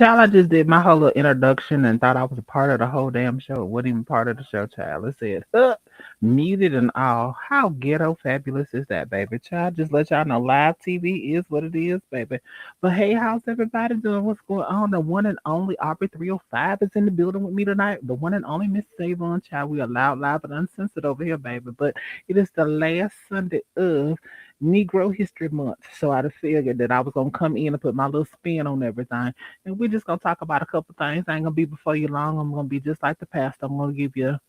Child, I just did my whole little introduction and thought I was a part of the whole damn show. It wasn't even part of the show, child. It said, muted and all. How ghetto fabulous is that, baby? Child, just let y'all know live TV is what it is, baby. But hey, how's everybody doing? What's going on? The one and only Aubrey 305 is in the building with me tonight. The one and only Miss Savon, child. We are loud, live, and uncensored over here, baby. But it is the last Sunday of Negro History Month. So I figured that I was going to come in and put my little spin on everything. And we're just gonna talk about a couple things. I ain't gonna be before you long. I'm gonna be just like the pastor. I'm gonna give you a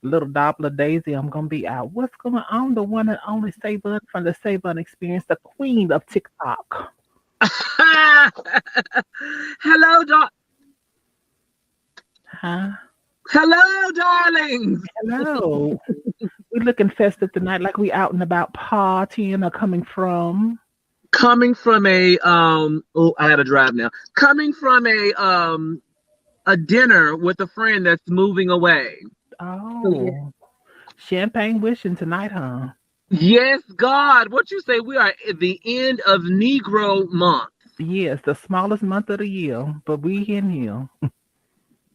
little Doppler Daisy. I'm gonna be out. What's going on? The one and only Savon from the Savon Experience, the queen of TikTok. Hello, Huh? hello, darlings. Hello. We looking festive tonight, like we out and about partying or coming from. Coming from a oh, I had to drive now. Coming from a dinner with a friend that's moving away. Oh, champagne wishing tonight, huh? Yes, God. What you say? We are at the end of Negro month. Yes, the smallest month of the year, but we in here.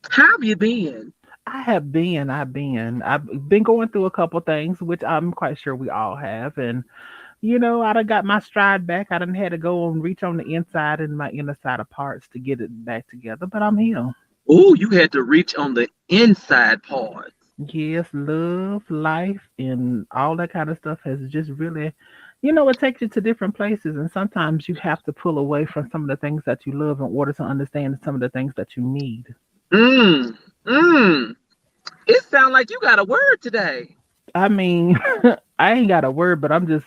How have you been? I've been going through a couple things, which I'm quite sure we all have. And, I done got my stride back. I done had to go and reach on the inside and my inner side of parts to get it back together, but I'm here. Oh, you had to reach on the inside part. Yes, love, life, and all that kind of stuff has just really, it takes you to different places. And sometimes you have to pull away from some of the things that you love in order to understand some of the things that you need. Mm, mm. It sounds like you got a word today. I mean, I ain't got a word, but I'm just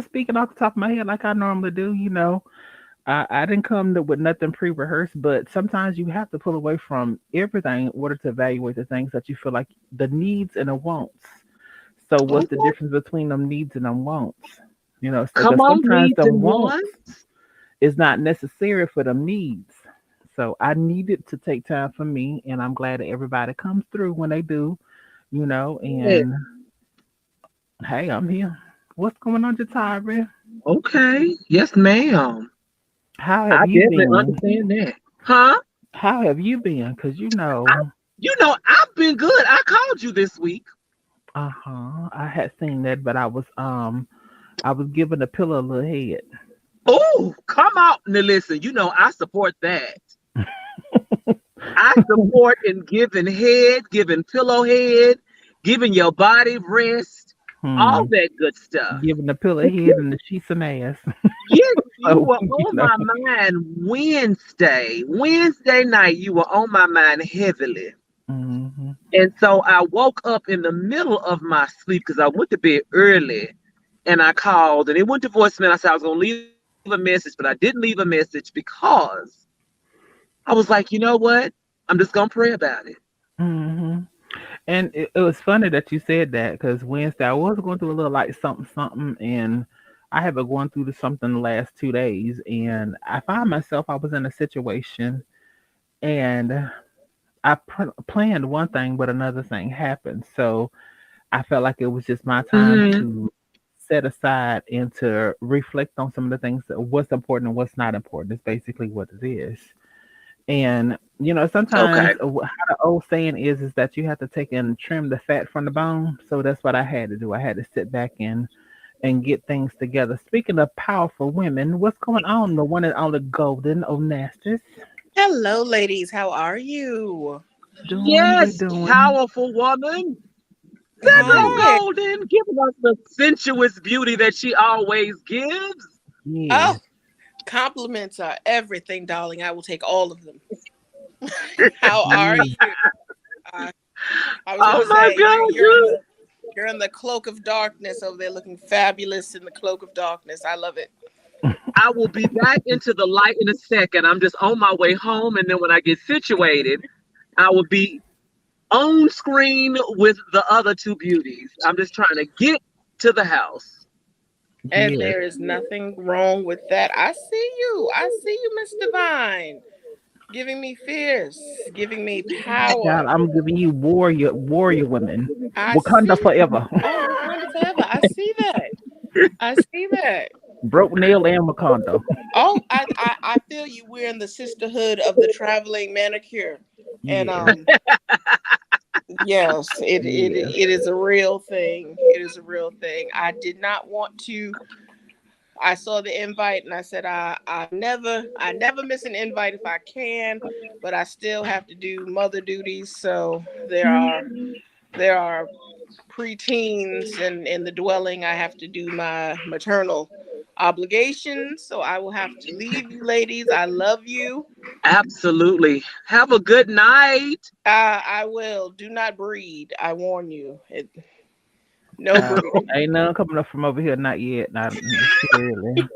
speaking off the top of my head like I normally do. I didn't with nothing pre-rehearsed, but sometimes you have to pull away from everything in order to evaluate the things that you feel like the needs and the wants. So what's the Okay. difference between them needs and them wants? So Come because on, sometimes needs the and wants wants. is not necessary for them needs. So I needed to take time for me, and I'm glad that everybody comes through when they do, Yeah. and hey, I'm here. What's going on, Jatari? Okay. Yes, ma'am. How have I you definitely been? understand that. Huh? How have you been? Because I, I've been good. I called you this week. uh-huh, I had seen that, but I was giving the pillow a little head. Oh, come out. Now listen, I support that. I support in giving head, giving pillow head, giving your body rest, all Hmm. that good stuff. Giving the pillow head and the sheets some ass. Yes, you So, were on my mind Wednesday. Wednesday night, you were on my mind heavily. hmm. And so I woke up in the middle of my sleep because I went to bed early and I called and it went to voicemail. I said I was going to leave a message, but I didn't leave a message because I was like, you know what? I'm just going to pray about it. Hmm. And it was funny that you said that because Wednesday I was going through a little like something, something, and I have been going through something the last 2 days, and I find myself I was in a situation, and I planned one thing, but another thing happened. So I felt like it was just my time Hmm. to set aside and to reflect on some of the things that what's important and what's not important. Is basically what it is. And Okay. sometimes how the old saying is that you have to take and trim the fat from the bone. So that's what I had to do. I had to sit back and get things together. Speaking of powerful women, what's going on? The one and only Golden Onastis. Hello, ladies. How are you? Doing, we're Yes, doing. powerful woman. Baby Hi. Golden, giving us the sensuous beauty that she always gives. Yes. Oh, compliments are everything, darling. I will take all of them. How are Yes. you? I, I was Oh gonna my say God, girl. you're in the cloak of darkness over there, looking fabulous in the cloak of darkness. I love it. I will be back into the light in a second. I'm just on my way home. And then when I get situated, I will be on screen with the other two beauties. I'm just trying to get to the house. And Yes. there is nothing wrong with that. I see you. I see you, Miss Divine, giving me fierce, giving me Child, power. I'm giving you warrior women. I Wakanda see. forever. Oh, Wakanda forever. I see that. I see that. Broke nail and Macondo. Oh, I feel you. We're in the sisterhood of the traveling manicure, and Yes, yes, yes. it is a real thing. It is a real thing. I did not want to. I saw the invite and I said I never miss an invite if I can, but I still have to do mother duties. So there are preteens in the dwelling. I have to do my maternal obligations. So I will have to leave you ladies. I love you. Absolutely. Have a good night. I will. Do not breed. I warn you. No Uh, breeding. ain't none coming up from over here, not yet. Not clearly.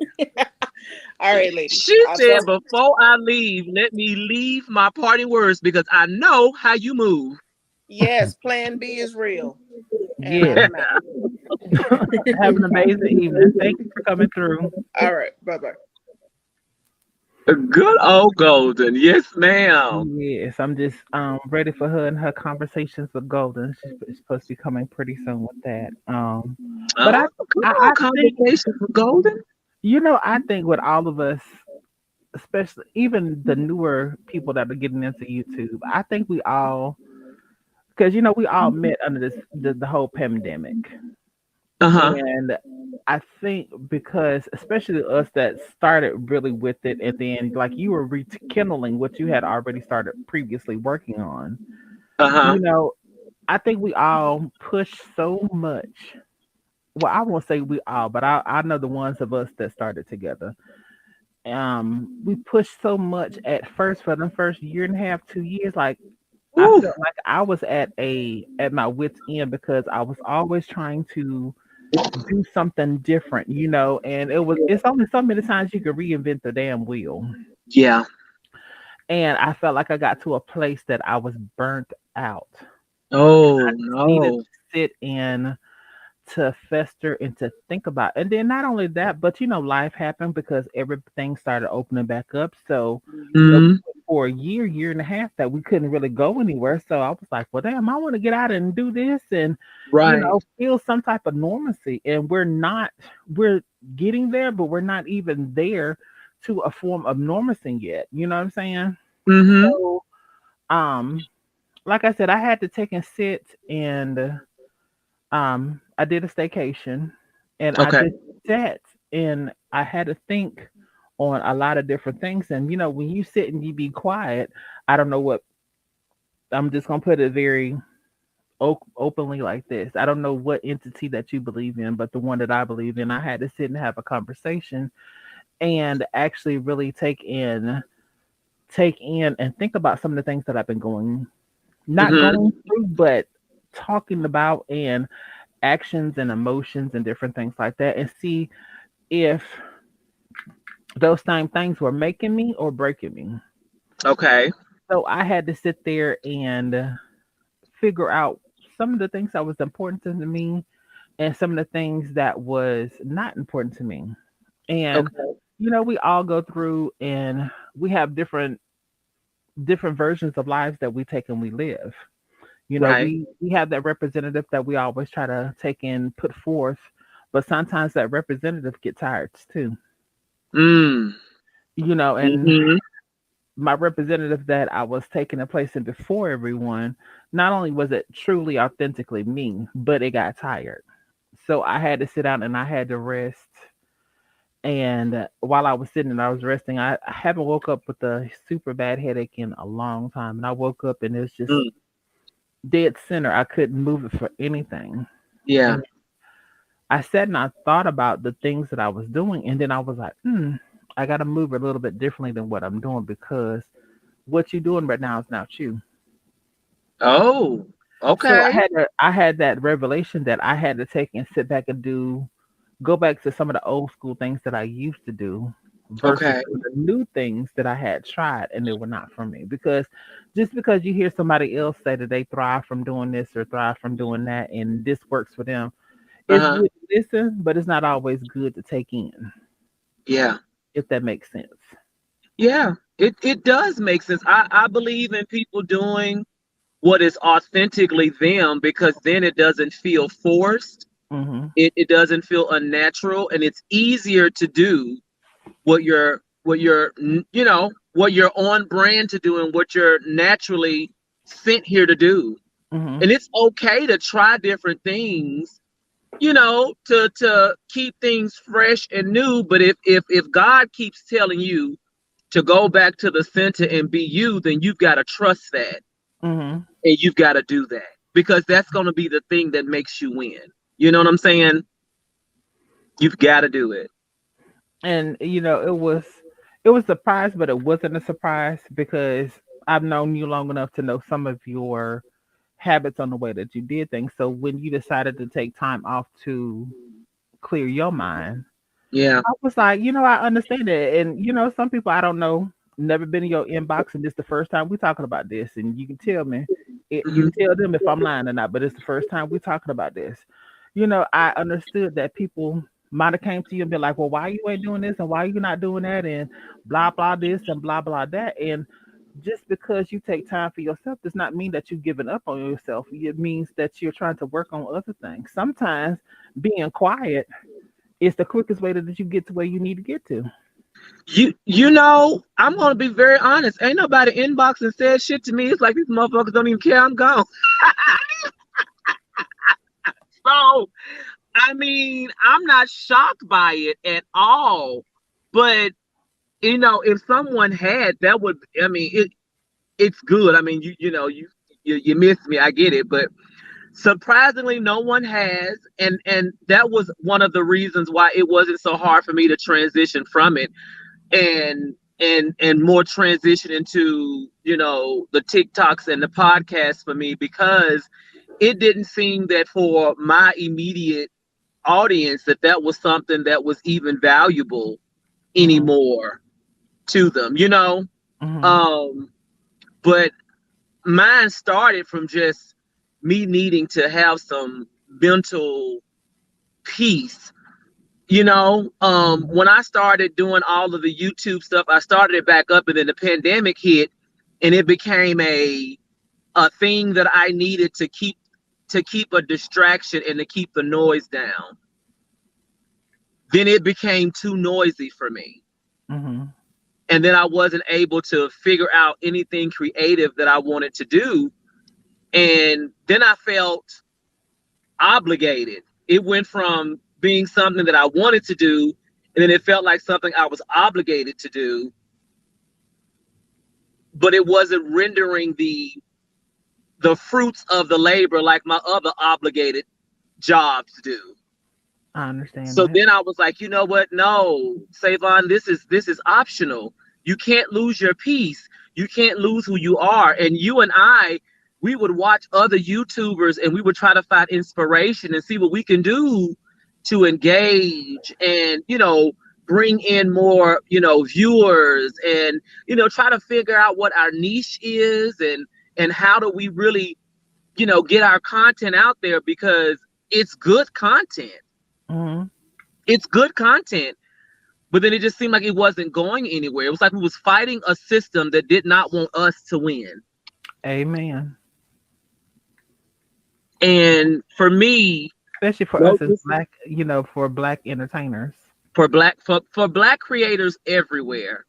All right, ladies. She I'll said, talk. before I leave, let me leave my parting words because I know how you move. Yes, Plan B is real, and I Yes. am out. Have an amazing evening. Thank you for coming through. All right. Bye bye. Good old Golden. Yes, ma'am. Yes, I'm just ready for her and her conversations with Golden. She's supposed to be coming pretty soon with that. But Oh, come on, I think conversation for Golden. I think with all of us, especially even the newer people that are getting into YouTube, I think we all because we all met under the whole pandemic. Uh-huh. And I think because especially us that started really with it and then like you were rekindling what you had already started previously working on, Uh-huh. you know, I think we all push so much. Well, I won't say we all, but I know the ones of us that started together. We pushed so much at first for the first year and a half, 2 years. Like I Ooh, felt like I was at my wits end because I was always trying to do something different, and it's only so many times you can reinvent the damn wheel. yeah. And I felt like I got to a place that I was burnt out. I Oh, just needed no. to sit in to fester and to think about. And then not only that, but life happened because everything started opening back up. So it Mm, was for a year and a half that we couldn't really go anywhere. So I was like, well, damn, I want to get out and do this and, right. feel some type of normalcy. And we're getting there, but we're not even there to a form of normalcy yet. You know what I'm saying? Mm-hmm. So, um, like I said, I had to take and sit and I did a staycation and I Okay. just sat and I had to think on a lot of different things. And when you sit and you be quiet, I don't know what I'm just gonna put it very openly like this. I don't know what entity that you believe in, but the one that I believe in, I had to sit and have a conversation and actually really take in and think about some of the things that I've been not Mm-hmm. going through, but talking about and actions and emotions and different things like that and see if those same things were making me or breaking me. Okay. So I had to sit there and figure out some of the things that was important to me and some of the things that was not important to me. And Okay. we all go through and we have different versions of lives that we take and we live. Right. We have that representative that we always try to take and put forth, but sometimes that representative get tired too. Mm. And Mm-hmm. my representative that I was taking a place in before everyone, not only was it truly authentically me, but it got tired. So I had to sit down and I had to rest. And while I was sitting and I was resting, I haven't woke up with a super bad headache in a long time. And I woke up and it was just Mm. dead center. I couldn't move it for anything. Yeah. And I sat and I thought about the things that I was doing. And then I was like, I got to move it a little bit differently than what I'm doing because what you're doing right now is not you. Oh, So okay. I had that revelation that I had to take and sit back and go back to some of the old school things that I used to do versus Okay. some of the new things that I had tried and they were not for me. Because just because you hear somebody else say that they thrive from doing this or thrive from doing that and this works for them, it's Uh-huh. good to listen, but it's not always good to take in, Yeah. if that makes sense. Yeah. It does make sense. I believe in people doing what is authentically them because then it doesn't feel forced. Mhm. It doesn't feel unnatural, and it's easier to do what you're on brand to do and what you're naturally sent here to do. Mhm. And it's okay to try different things, to keep things fresh and new. But if God keeps telling you to go back to the center and be you, then you've got to trust that, Mhm. and you've got to do that, because that's going to be the thing that makes you win. You know what I'm saying? You've got to do it. And it was a surprise, but it wasn't a surprise because I've known you long enough to know some of your habits on the way that you did things. So when you decided to take time off to clear your mind, Yeah. I was like, I understand it. And some people I don't know, never been in your inbox, and this the first time we're talking about this. And you can tell me, you Hmm. can tell them if I'm lying or not, but it's the first time we're talking about this. I understood that people might have came to you and been like, well, why you ain't doing this and why you not doing that and blah blah this and blah blah that. And just because you take time for yourself does not mean that you've given up on yourself. It means that you're trying to work on other things. Sometimes being quiet is the quickest way that you get to where you need to get to. I'm gonna be very honest. Ain't nobody inbox and said shit to me. It's like these motherfuckers don't even care I'm gone. So I mean, I'm not shocked by it at all. But if someone had, that would, I mean, it's good. I mean, you missed me. I get it, but surprisingly, no one has, and that was one of the reasons why it wasn't so hard for me to transition from it, and more transition into the TikToks and the podcasts for me, because it didn't seem that for my immediate audience that was something that was even valuable Hmm. anymore to them. Hmm. um but mine started from just me needing to have some mental peace. Hmm. When I started doing all of the YouTube stuff, I started it back up, and then the pandemic hit, and it became a thing that I needed to keep a distraction and to keep the noise down. Then it became too noisy for me, Hmm. and then I wasn't able to figure out anything creative that I wanted to do. And then I felt obligated. It went from being something that I wanted to do, and then it felt like something I was obligated to do, but it wasn't rendering the fruits of the labor like my other obligated jobs do. I understand So that. then I was like, you know what? No, Savon, this is optional. You can't lose your peace. You can't lose who you are. And you and I, we would watch other YouTubers and we would try to find inspiration and see what we can do to engage and bring in more viewers, and try to figure out what our niche is, and how do we really get our content out there, because it's good content. Hmm. It's good content, but then it just seemed like it wasn't going anywhere. It was like we was fighting a system that did not want us to win. Amen. And for me, Especially for no, us as black, for black entertainers. for black creators everywhere,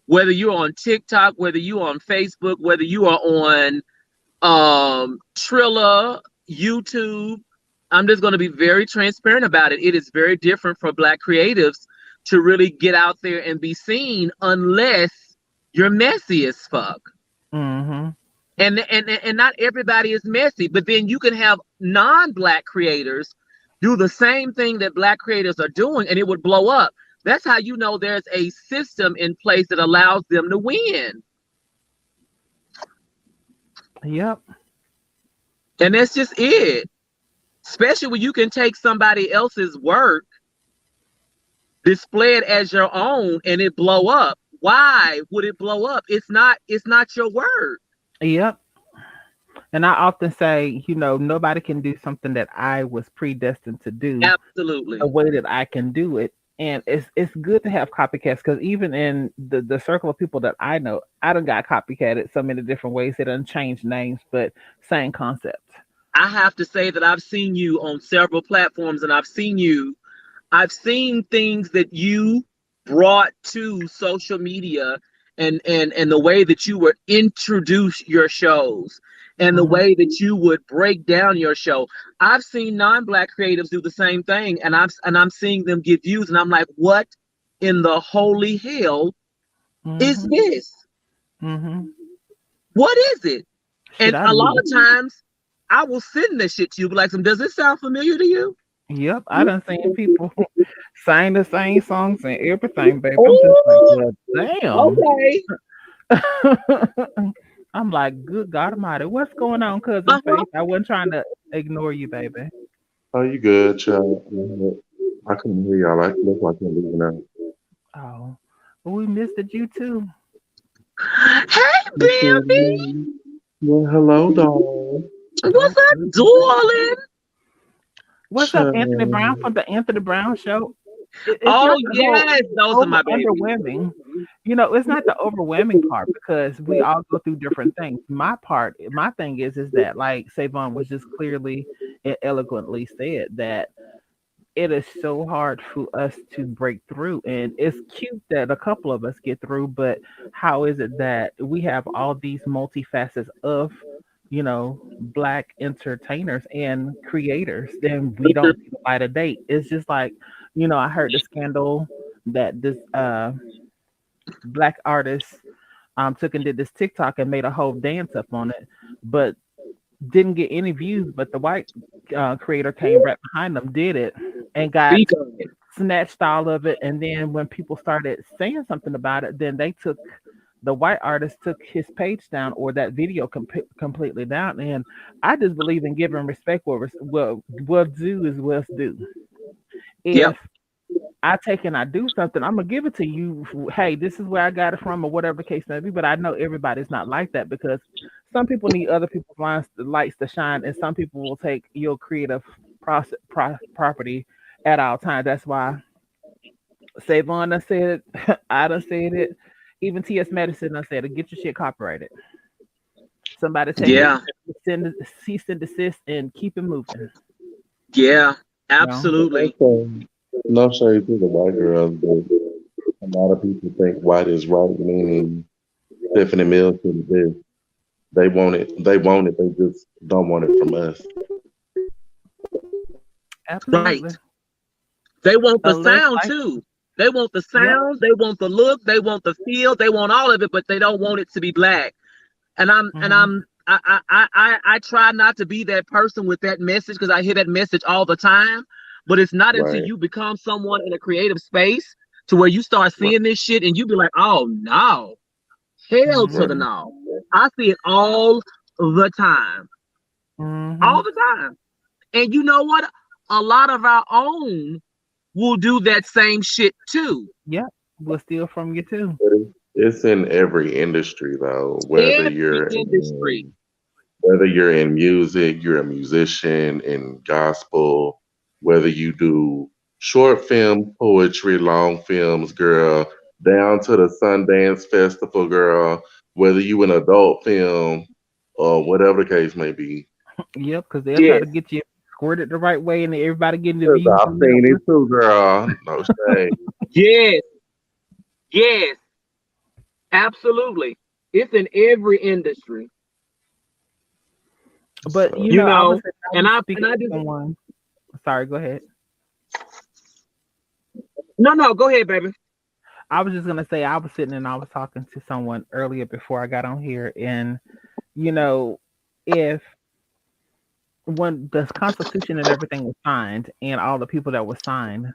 whether you're on TikTok, whether you're on Facebook, whether you are on Trilla, YouTube, I'm just going to be very transparent about it. It is very different for black creatives to really get out there and be seen, unless you're messy as fuck. Hmm. And not everybody is messy, but then you can have non-black creators do the same thing that black creators are doing, and it would blow up. That's how you know there's a system in place that allows them to win. Yep. And that's just it. Especially when you can take somebody else's work, display it as your own, and it blow up. Why would it blow up? It's not your work. Yep. And I often say, nobody can do something that I was predestined to do the Absolutely. way that I can do it. And it's good to have copycats because even in the circle of people that I know, I done got copycatted so many different ways. They done changed names, but same concept. I have to say that I've seen you on several platforms, and I've seen things that you brought to social media, and the way that you would introduce your shows, and the Hmm. way that you would break down your show. I've seen non-black creatives do the same thing, and I'm seeing them get views, and I'm like, what in the holy hell is Hmm. this? Hmm. What is it? Shit, And I a lot do. of times I will send this shit to you, be like, does this sound familiar to you? Yep, I done seen people sing the same songs and everything, baby. I'm just like, Oh, well, damn. okay. I'm like, good God Almighty, what's going on, cousin Uh-huh. Faith? I wasn't trying to ignore you, baby. Oh, you good, child? I couldn't hear y'all. That's why I can't leave now. Oh, well, we missed it, you too. Hey, What's up, baby. man? Well, hello, dog. What's Oh, up, goodness. darling? What's up, Anthony Brown Child. from the Anthony Brown Show? It's Oh, not the whole yes, those are my babies. underwhelming. It's not the overwhelming part because we all go through different things. My thing is that like Savon was just clearly and eloquently said that it is so hard for us to break through, and it's cute that a couple of us get through, but how is it that we have all these multifacets of black entertainers and creators, then we don't see the light of day? It's just like, I heard the scandal that this black artist took and did this TikTok and made a whole dance up on it, but didn't get any views. But the white creator came right behind them, did it, and got Speak on it. snatched all of it. And then when people started saying something about it, then the white artist took his page down or that video completely down. And I just believe in giving respect what due is what's due. Yep. If I take and I do something, I'm gonna give it to you. Hey, this is where I got it from, or whatever the case may be. But I know everybody's not like that because some people need other people's lights to shine, and some people will take your creative property at all times. That's why Savon done said it, I done said it, even T.S. Madison done said it. Get your shit copyrighted. Somebody take it, Yeah. send cease and desist, and keep it moving. Yeah. You know. Absolutely. No shade to the white girls, but a lot of people think white is right, meaning Stephanie Mills to this. They want it. They want it. They just don't want it from us. Absolutely. Right. They want the Unless sound like, too. They want the yep. sound, they want the look, they want the feel, they want all of it, but they don't want it to be black. And I'm and Hmm. I'm I try not to be that person with that message because I hear that message all the time. But it's not until Right. you become someone in a creative space to where you start Right. seeing this shit and you be like, oh no, hell to Right. the Hmm. no. I see it all the time. Hmm. All the time. And you know what? A lot of our own will do that same shit too. Yep. We'll steal from you too. But it's in every industry though. Every industry. Whether you're in music, you're a musician in gospel, whether you do short film, poetry, long films, girl, down to the Sundance Festival, girl, whether you an adult film or whatever the case may be. Yep, because they'll try to Yes. get you squirted the right way, and then everybody getting the 'Cause views I've on that seen it one. too, girl. No shade. Yes. Yes. Absolutely. It's in every industry. But So I was I And was and speaking I to just someone. Sorry, go ahead. no, go ahead, baby. I was just gonna say I was sitting and I was talking to someone earlier before I got on here, and you know, if when the Constitution and everything was signed, and all the people that were signed,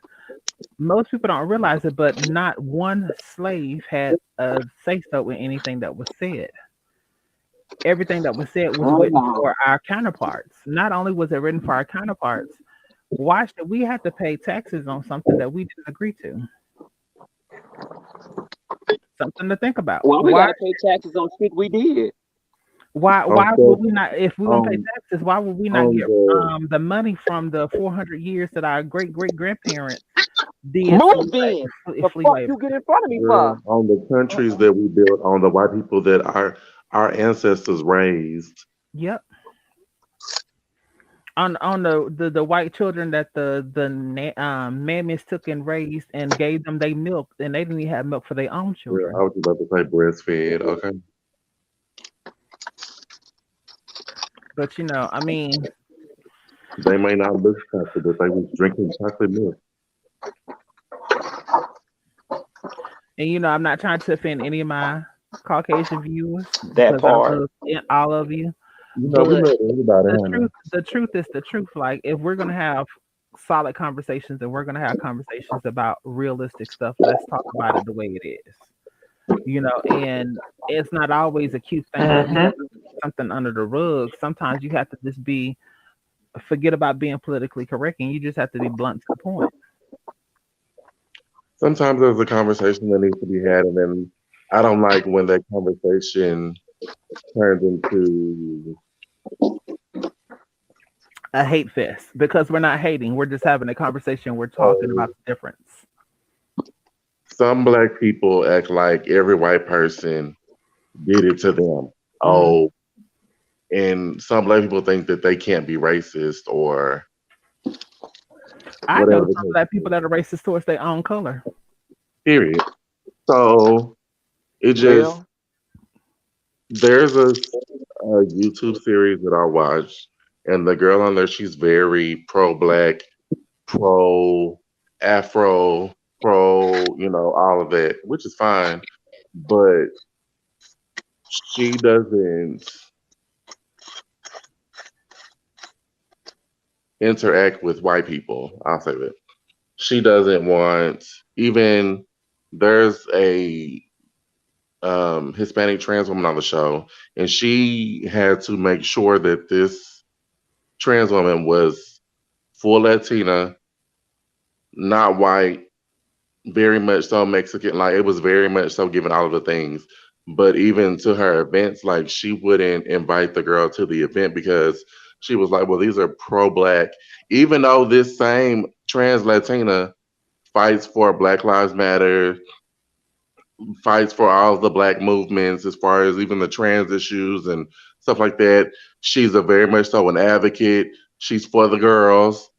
most people don't realize it, but not one slave had a say so in anything that was said. Everything that was said was Oh written wow. for our counterparts. Not only was it written for our counterparts, why should we have to pay taxes on something that we didn't agree to? Something to think about. Well, we Why gotta pay taxes on shit we did. why on why would stuff we not, if we're gonna pay on taxes, why would we not on get the the money from the 400 years that our great great grandparents did Move then. The free fuck labor? you get in front of me for? girl, on the countries that we built, on the white people that our ancestors raised. Yep. On the white children that mammies took and raised and gave them they milk, and they didn't even have milk for their own Yeah, I children. was about to say breastfed. Okay. But I mean, They may not look chocolate, but they was drinking chocolate milk. and I'm not trying to offend any of my Caucasian viewers That because I part. love all of you. You know, we But love everybody, the honey. truth is the truth. Like, if we're gonna have solid conversations and we're gonna have conversations about realistic stuff, let's talk about it the way it is. And it's not always a cute thing that we Hmm. have to sweep something under the rug. Sometimes you have to just forget about being politically correct, and you just have to be blunt to the point. Sometimes there's a conversation that needs to be had, and then I don't like when that conversation turns into A hate fest, because we're not hating, we're just having a conversation, we're talking oh, about the difference. some black people act like every white person did it to them. Hmm. Oh, and some black people think that they can't be racist or I whatever know the some case black is. people that are racist towards their own color. Period. So it just Well, there's a YouTube series that I watch, and the girl on there, she's very pro black, pro Afro, pro, all of that, which is fine. But she doesn't interact with white people. I'll say that. She doesn't want even there's a Hispanic trans woman on the show, and she had to make sure that this trans woman was full Latina, not white, very much so Mexican. Like, it was very much so given all of the things. But even to her events, like, she wouldn't invite the girl to the event because she was like, well, these are pro black. Even though this same trans Latina fights for Black Lives Matter, fights for all the black movements as far as even the trans issues and stuff like that. She's a very much so an advocate. She's for the girls.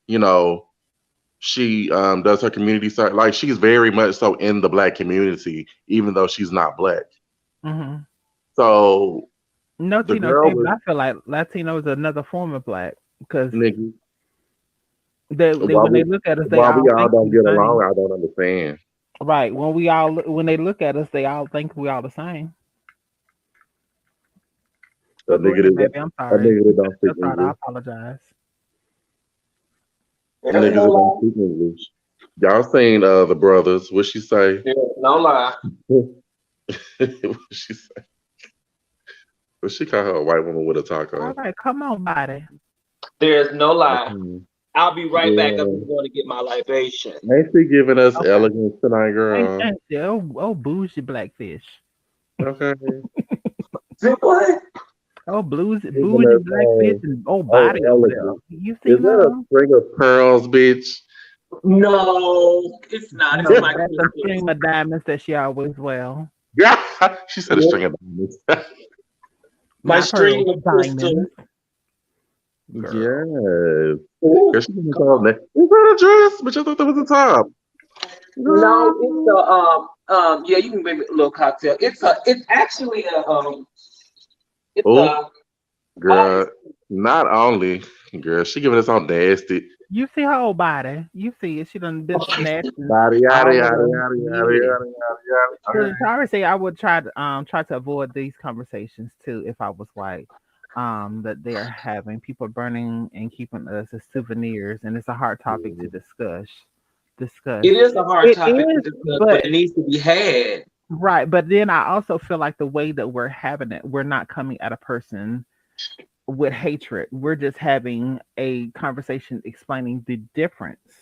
She does her community side. Like, she's very much so in the black community, even though she's not black. Hmm. So No, the Tino girl T, but was I feel like Latino is another form of black, because nigga. they Why when we they look at us, they why we all all think don't we the get along, same. I don't understand. Right. When they look at us, they all think we all the same. A But go nigga ahead, that baby. I'm a sorry. nigga You that don't finished speak your thought. I English. apologize. there's Niggas no that don't lie. speak English. Y'all seen the brothers? What she say? There's no lie. What she say? But she called her a white woman with a All taco. right, come on, body. There's no lie. Okay. I'll be right back. I'm Yeah. just going to get my libation. Ain't she giving us Okay. elegance tonight, girl? Ain't you? Oh, bougie blackfish. Okay. Say what? Oh, Giving bougie us blackfish and old oh body over there. elegance. You Is seen that a her? string of pearls, bitch? No, it's not. It's No, my that's a sister's. string of diamonds that she always wear. Yeah. She said a string of diamonds. My Not pearls, string of crystal. diamonds, girl. Yes. Ooh. Girl, she giving us all that. Is that a dress? But I thought that was a top. No, it's Girl. a yeah, you can make me a little cocktail. It's actually it's Oh, a girl. August. Not only, girl, she giving us all nasty. You see her old body. You see it. She done been snatching Yada yada all of yada the, yada yada yes. yada yada yada. So I always say I would try to avoid these conversations too if I was white. That they are having people burning and keeping us as souvenirs, and it's a hard topic to Okay. discuss. Discuss. It is a hard It topic to is, discuss, but but it needs to be had. right. But then I also feel like the way that we're having it, we're not coming at a person with hatred. We're just having a conversation explaining the difference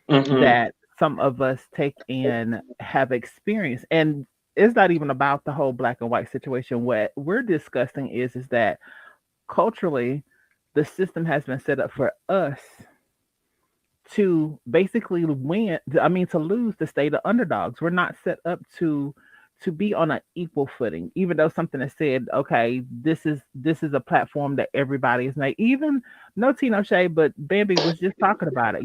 Hmm. that some of us take and have experienced. And it's not even about the whole black and white situation. What we're discussing is that culturally, the system has been set up for us to basically win. I mean, to lose, to stay the underdogs. We're not set up to be on an equal footing, even though something is said, okay, this is a platform that everybody is made. Even no tea, no shade, but Bambi was just talking about it,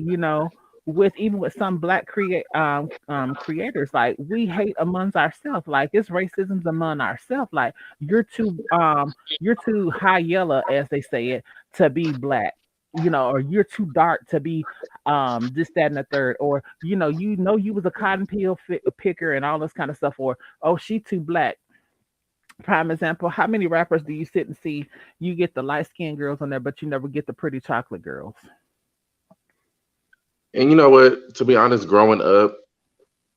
with even with some black creators, like we hate amongst ourselves, like it's racisms among ourselves, like you're too high yellow, as they say it, to be black, or you're too dark to be this, that, and the third, or you was a cotton picker and all this kind of stuff, or oh, she too black. Prime example, how many rappers do you sit and see? You get the light skinned girls on there, but you never get the pretty chocolate girls. And you know what? To be honest, growing up,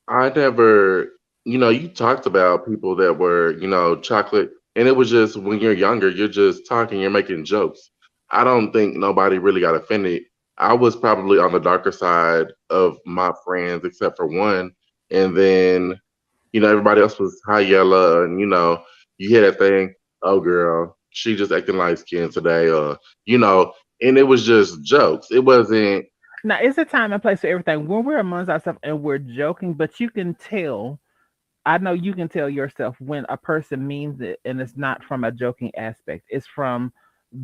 I never, you talked about people that were, chocolate, and it was just when you're younger, you're just talking, you're making jokes. I don't think nobody really got offended. I was probably on the darker side of my friends, except for one. And then, everybody else was high yellow, and, you hear that thing, oh, girl, she just acting light skinned today, you know, and it was just jokes. It wasn't, Now, it's a time and place for everything. When we're amongst ourselves and we're joking, but you can tell, I know you can tell yourself when a person means it and it's not from a joking aspect. It's from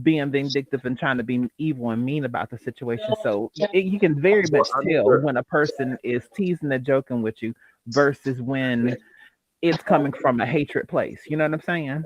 being vindictive and trying to be evil and mean about the situation. So you can very well, much I tell never, when a person is teasing and joking with you versus when it's coming from a hatred place. You know what I'm saying?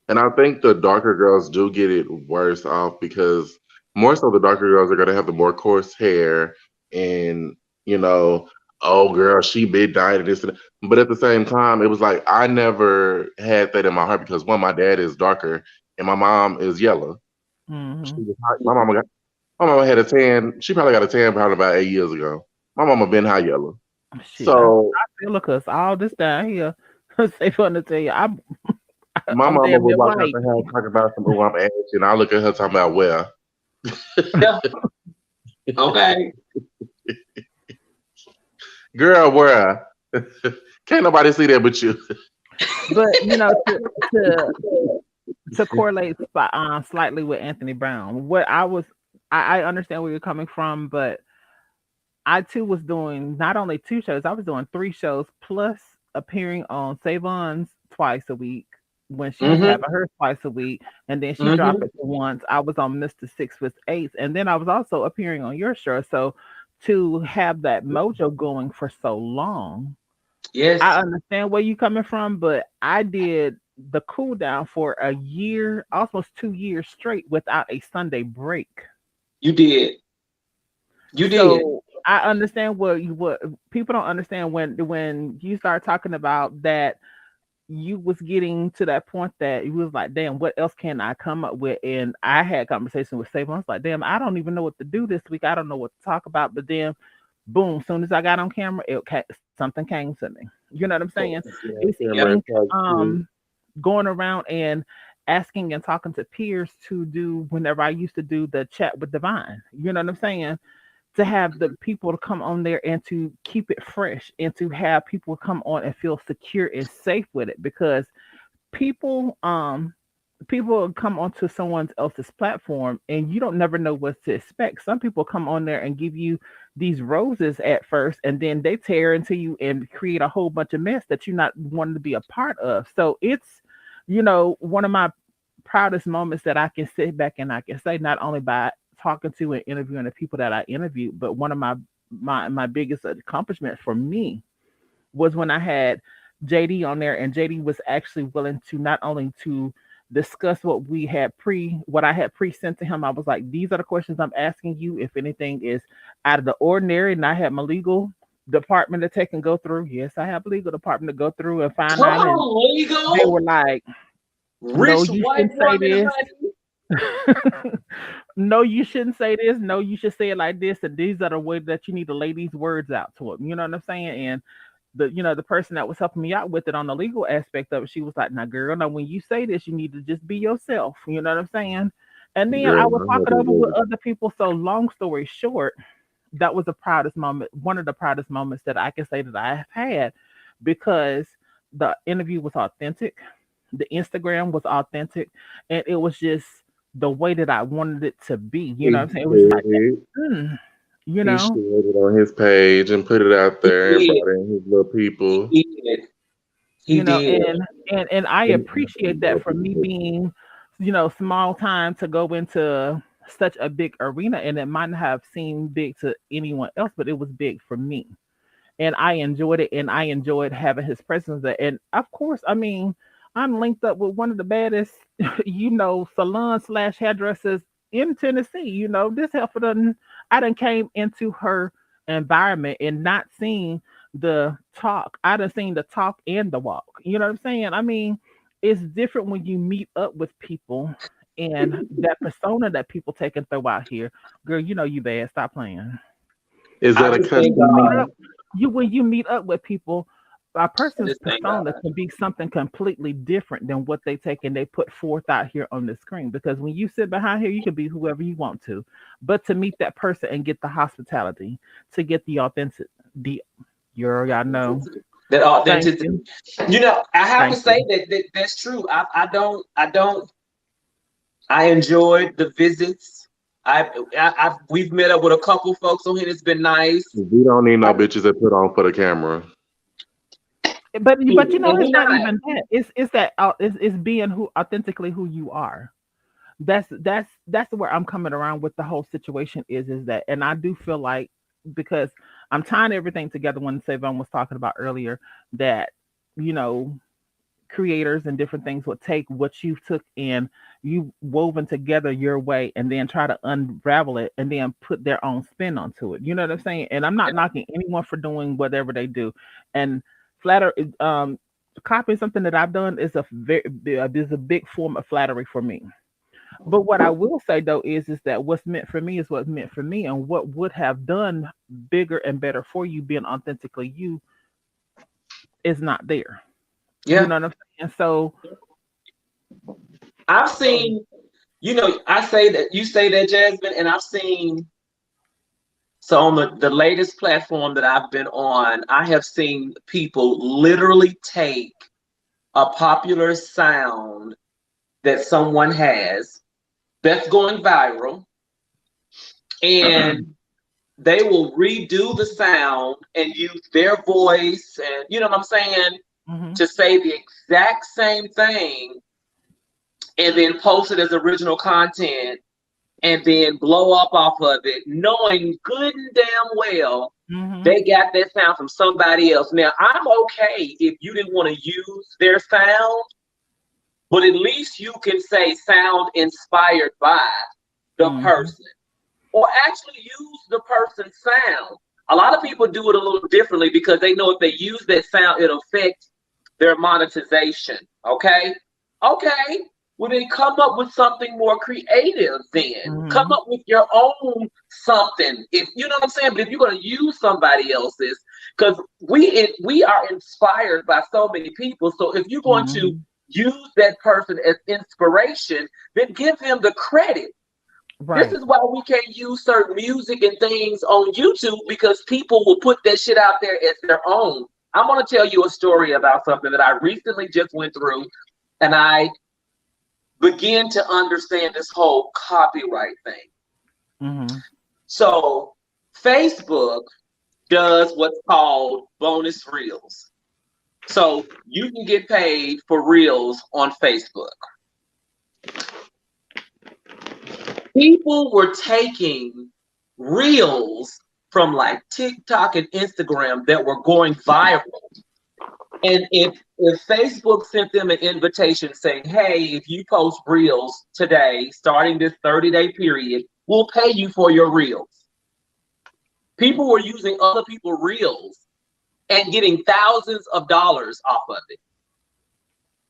and I think the darker girls do get it worse off because more so the darker girls are gonna have the more coarse hair and you know, oh girl, she big dyed and this and that. But at the same time, it was like I never had that in my heart because one, my dad is darker and my mom is yellow. Hmm. My mama had a tan. She probably got a tan probably about 8 years ago. My mama been high yellow. Shit, I So feel it because all this down here, say fun to tell you, I'm my I'm mama damn would near walk out white. the house talking about some, oh, I'm ashy, and I look at her talking about where. Yeah. Okay. Girl, where? Can't nobody see that but you. But to to correlate slightly with Anthony Brown, I understand where you're coming from, but I too was doing not only two shows, I was doing three shows plus appearing on Savon's twice a week when she was Mm-hmm. having hers twice a week, and then she dropped Mm-hmm. it to once. I was on Mr. Six with Eights, and then I was also appearing on your show. So to have that mojo going for so long, I Yes, understand where you coming from, but I did the cool down for a year, almost 2 years straight without a Sunday break. you did. You did. So I understand what people don't understand when you start talking about that you was getting to that point that you was like, damn, what else can I come up with? And I had conversation with Savon. I was like, damn, I don't even know what to do this week. I don't know what to talk about. But then, boom, soon as I got on camera, something came to me. You know what I'm saying? Yeah, It's Yep. camera even talk to going around and asking and talking to peers to do whenever I used to do the chat with Divine. You know what I'm saying? To have the people to come on there and to keep it fresh and to have people come on and feel secure and safe with it, because people people come onto someone else's platform and you don't never know what to expect. Some people come on there and give you these roses at first, and then they tear into you and create a whole bunch of mess that you're not wanting to be a part of. So it's, one of my proudest moments that I can sit back and I can say, not only by talking to and interviewing the people that I interviewed, but one of my biggest accomplishments for me was when I had JD on there, and JD was actually willing to not only to discuss what I had pre sent to him. I was like, these are the questions I'm asking you. If anything is out of the ordinary, and I had my legal department to take and go through. Yes, I have a legal department to go through and find Come out. And on, they Lego. were like, no, Rich you white shouldn't say woman, this. honey. No, you shouldn't say this. No, you should say it like this. And these are the ways that you need to lay these words out to him. You know what I'm saying? And the person that was helping me out with it on the legal aspect of it, she was like, now girl, now when you say this, you need to just be yourself. You know what I'm saying? And then I girl. was I had talking to over with go. other people. So long story short, that was the proudest moment, one of the proudest moments that I can say that I have had, because the interview was authentic, the Instagram was authentic, and it was just the way that I wanted it to be. You know He what I'm saying? It was just shared like, it. mm, you He know. shared it on his page and put it out He there and did. brought in his little people. He did. He did. And I appreciate that for me being, small time to go into such a big arena, and it might not have seemed big to anyone else, but it was big for me, and I enjoyed it, and I enjoyed having his presence there. And of course, I mean, I'm linked up with one of the baddest, salon slash hairdressers in Tennessee. This heifer done, I done came into her environment and not seen the talk. I done seen the talk and the walk. You know what I'm saying? I mean, it's different when you meet up with people and that persona that people take and throw out here. Girl, you bad. Stop playing. Is I that a just thank You country? meet God. up when you meet up with people, a I person's just thank God. persona can be something completely different than what they take and they put forth out here on the screen. Because when you sit behind here, you can be whoever you want to, but to meet that person and get the hospitality, to get the authentic, the y'all know. That Thank authenticity. you, I have to thank say you. that that's true. I enjoyed the visits. We've met up with a couple folks on here. It's been nice. We don't need no bitches that put on for the camera. But And we it's not not. even that. It's that it's being who authentically who you are. That's where I'm coming around with the whole situation is that, and I do feel like, because I'm tying everything together when Savon was talking about earlier, that you know creators and different things would take what you took and you woven together your way and then try to unravel it and then put their own spin onto it. You know what I'm saying? And I'm not knocking anyone for doing whatever they do. And flatter copying something that I've done is a big form of flattery for me. But what I will say though is that what's meant for me is what's meant for me, and what would have done bigger and better for you being authentically you is not there. You Yeah. know what I'm saying? So I've seen, I say that you say that, Jasmine, and I've seen, so on the latest platform that I've been on, I have seen people literally take a popular sound that someone has that's going viral, and they will redo the sound and use their voice, and you know what I'm saying, mhm, to say the exact same thing, and then post it as original content, and then blow up off of it, knowing good and damn well mhm, they got that sound from somebody else. Now, I'm okay if you didn't want to use their sound, but at least you can say sound inspired by the mhm, person, or actually use the person's sound. A lot of people do it a little differently because they know if they use that sound, it'll affect their monetization. Okay? Okay. Well, then come up with something more creative then. Come mhm. up with your own something. If you know what I'm saying, but if you're gonna use somebody else's, because we are inspired by so many people. So if you're going to Mhm. use that person as inspiration, then give them the credit. This Right. is why we can't use certain music and things on YouTube, because people will put that shit out there as their own. I'm going to tell you a story about something that I recently just went through, and I began to understand this whole copyright thing. Mhm. So, Facebook does what's called bonus reels. So, you can get paid for reels on Facebook. People were taking reels from like TikTok and Instagram that were going viral. And if Facebook sent them an invitation saying, hey, if you post reels today, starting this 30-day period, we'll pay you for your reels. People were using other people's reels and getting thousands of dollars off of it.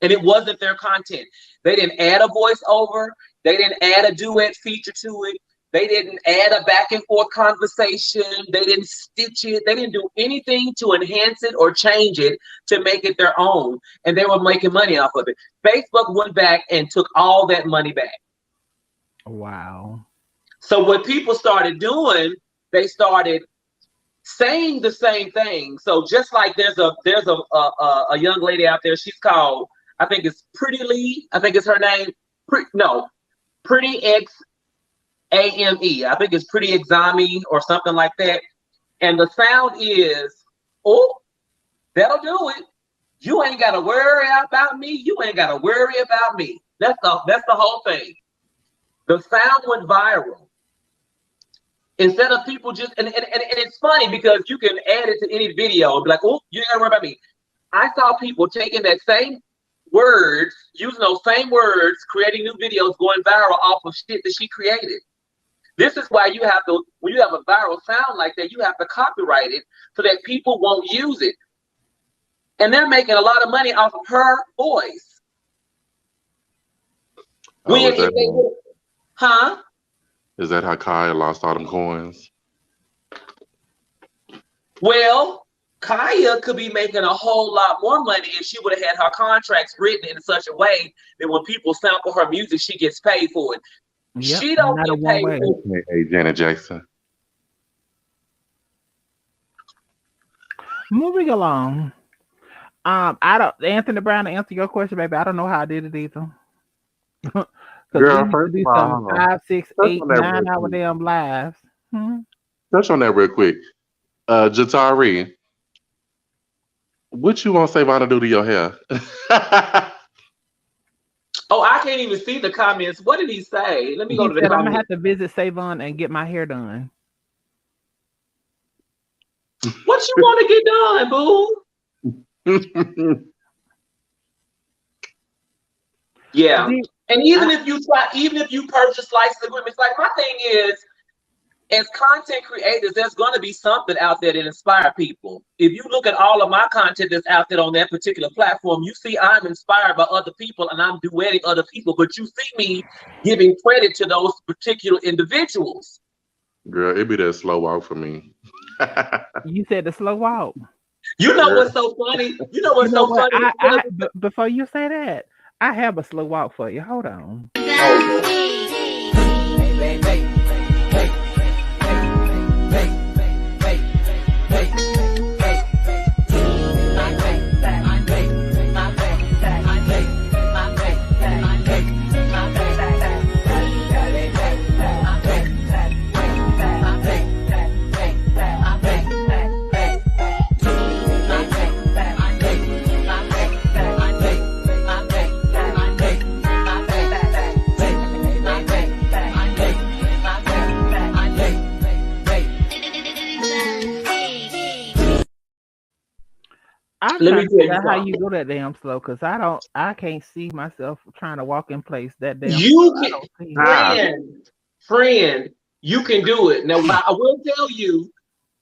And it wasn't their content. They didn't add a voiceover. They didn't add a duet feature to it. They didn't add a back and forth conversation. They didn't stitch it. They didn't do anything to enhance it or change it to make it their own. And they were making money off of it. Facebook went back and took all that money back. Wow. So what people started doing, they started saying the same thing. So just like there's a young lady out there, she's called, I think it's Pretty Lee. I think it's her name. No, Pretty X AME. I think it's Pretty Exami or something like that. And the sound is, oh, that'll do it. You ain't gotta worry about me. You ain't gotta worry about me. That's the whole thing. The sound went viral. Instead of people just and it's funny because you can add it to any video and be like, oh, you ain't gotta worry about me. I saw people taking that same words, using those same words, creating new videos, going viral off of shit that she created. This is why you have to, when you have a viral sound like that, you have to copyright it so that people won't use it. And they're making a lot of money off of her voice. Oh, Huh? Is that how Kaya lost all them coins? Well, Kaya could be making a whole lot more money if she would have had her contracts written in such a way that when people sample her music, she gets paid for it. Yep, She don't not a get one paid way. for it. Hey, Janet Jackson. Moving along. I don't, Anthony Brown, to answer your question, baby. I don't know how I did it either. Because we Girl, used to first do of all, some hold on. 5, 6, Touch 8, on that 9 hour real quick. damn lives. Touch on that real quick. Jatari, what you want Savannah do to your hair? Oh, I can't even see the comments. What did he say? Let me go He to the said I'm gonna comments. have to visit Savon and get my hair done. What you want to get done, boo? Yeah. And even if you purchase license agreements, like my thing is, as content creators, there's going to be something out there that inspire people. If you look at all of my content that's out there on that particular platform, you see I'm inspired by other people and I'm duetting other people, but you see me giving credit to those particular individuals. Girl, it be that slow walk for me. You said the slow walk. You know what's so funny? You know what's You know so what? funny? Before you say that, I have a slow walk for you. Hold on. I'm Let trying me to tell figure you out how you something. go that damn slow, because I can't see myself trying to walk in place that damn slow. You I can, don't see it. friend, you can do it. Now, I will tell you,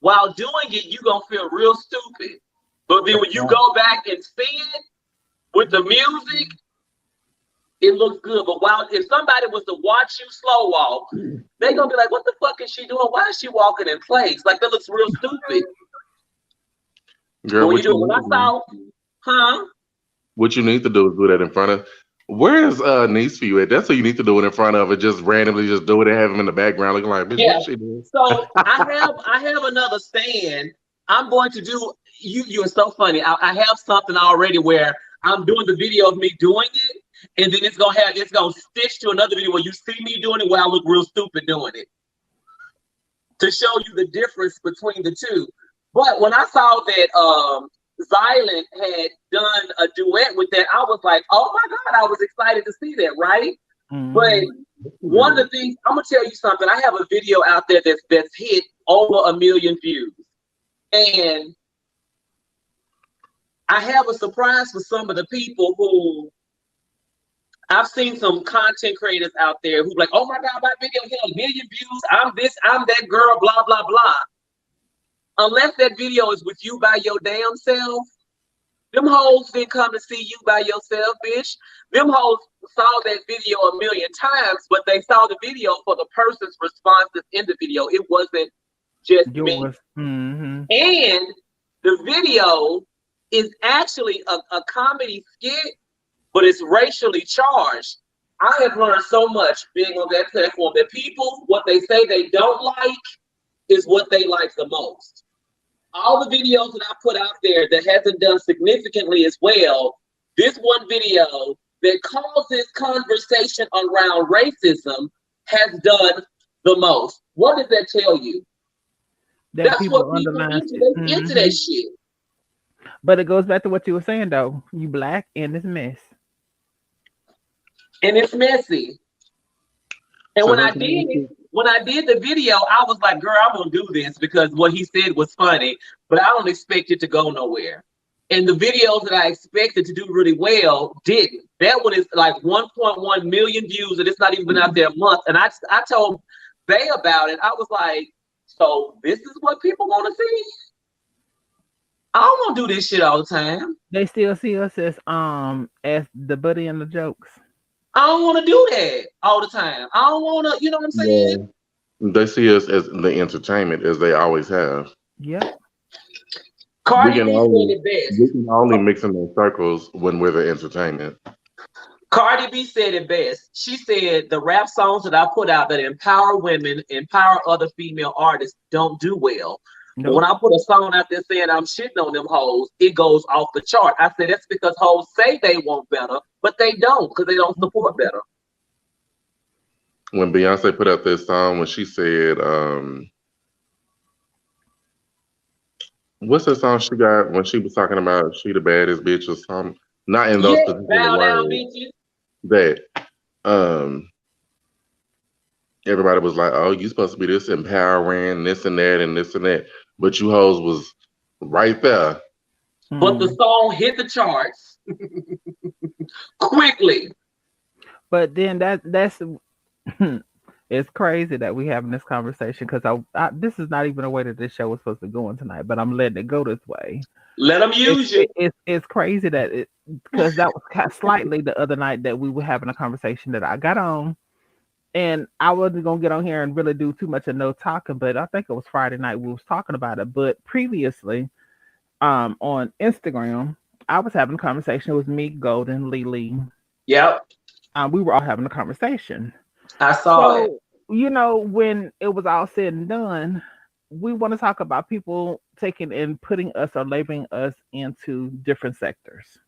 while doing it, you're going to feel real stupid. But then when you go back and see it with the music, it looks good. But if somebody was to watch you slow walk, they're going to be like, what the fuck is she doing? Why is she walking in place? Like, that looks real stupid. Girl, When you do it, when I saw, what you need to do is do that in front of. Where is niece for you at? That's what you need to do it in front of it. Just randomly, just do it and have him in the background looking like, bitch, yeah. what she doing? So I have another stand. I'm going to do you are so funny. I have something already where I'm doing the video of me doing it, and then it's gonna stitch to another video where you see me doing it where I look real stupid doing it. To show you the difference between the two. But when I saw that Zylan had done a duet with that, I was like, oh my God, I was excited to see that, right? But one of the things, I'm gonna tell you something. I have a video out there that's hit over 1 million views. And I have a surprise for some of the people who I've seen some content creators out there who like, oh my God, my video hit 1 million views. I'm this, I'm that girl, blah, blah, blah. Unless that video is with you by your damn self, them hoes didn't come to see you by yourself, bitch. Them hoes saw that video 1 million times, but they saw the video for the person's responses in the video. It wasn't just yours. Me. And the video is actually a comedy skit, but it's racially charged. I have learned so much being on that platform that people, what they say they don't like is what they like the most. All the videos that I put out there that hasn't done significantly as well, this one video that causes conversation around racism has done the most. What does that tell you? That's what people into. They into that shit. But it goes back to what you were saying though. You black and it's mess. And it's messy. And So that's when I did the video, I was like, girl, I'm gonna do this because what he said was funny, but I don't expect it to go nowhere. And the videos that I expected to do really well didn't. That one is like 1.1 million views, and it's not even been out there a month. And I told Bay about it. I was like, so this is what people want to see? I don't want to do this shit all the time. They still see us as the buddy and the jokes. I don't want to do that all the time. I don't want to, you know what I'm saying? yeah. They see us as the entertainment as they always have. Yep. We Cardi can B only said it best. we can only mix in those circles when we're the entertainment. Cardi B said it best. She said the rap songs that I put out that empower women, empower other female artists don't do well. But when Nope. I put a song out there saying I'm shitting on them hoes, it goes off the chart. I said that's because hoes say they want better, but they don't because they don't support better. When Beyonce put out this song, when she said, what's the song she got when she was talking about she the baddest bitch or something? Not in those Yeah, particular bow down, words. bitches. That um everybody was like, "Oh, you supposed to be this empowering, this and that, and this and that," but you hoes was right there. But the Mm. song hit the charts quickly. But then that's it's crazy that we having this conversation because this is not even a way that this show was supposed to go on tonight, but I'm letting it go this way. Let them It's use you. it, it's crazy that it because that was slightly the other night that we were having a conversation that I got on, and I wasn't gonna get on here and really do too much of no talking, but I think it was Friday night we was talking about it. But previously, on Instagram, I was having a conversation with me, Golden, Lily. Yep, We were all having a conversation. I saw it. So, when it was all said and done, we want to talk about people taking and putting us or labeling us into different sectors.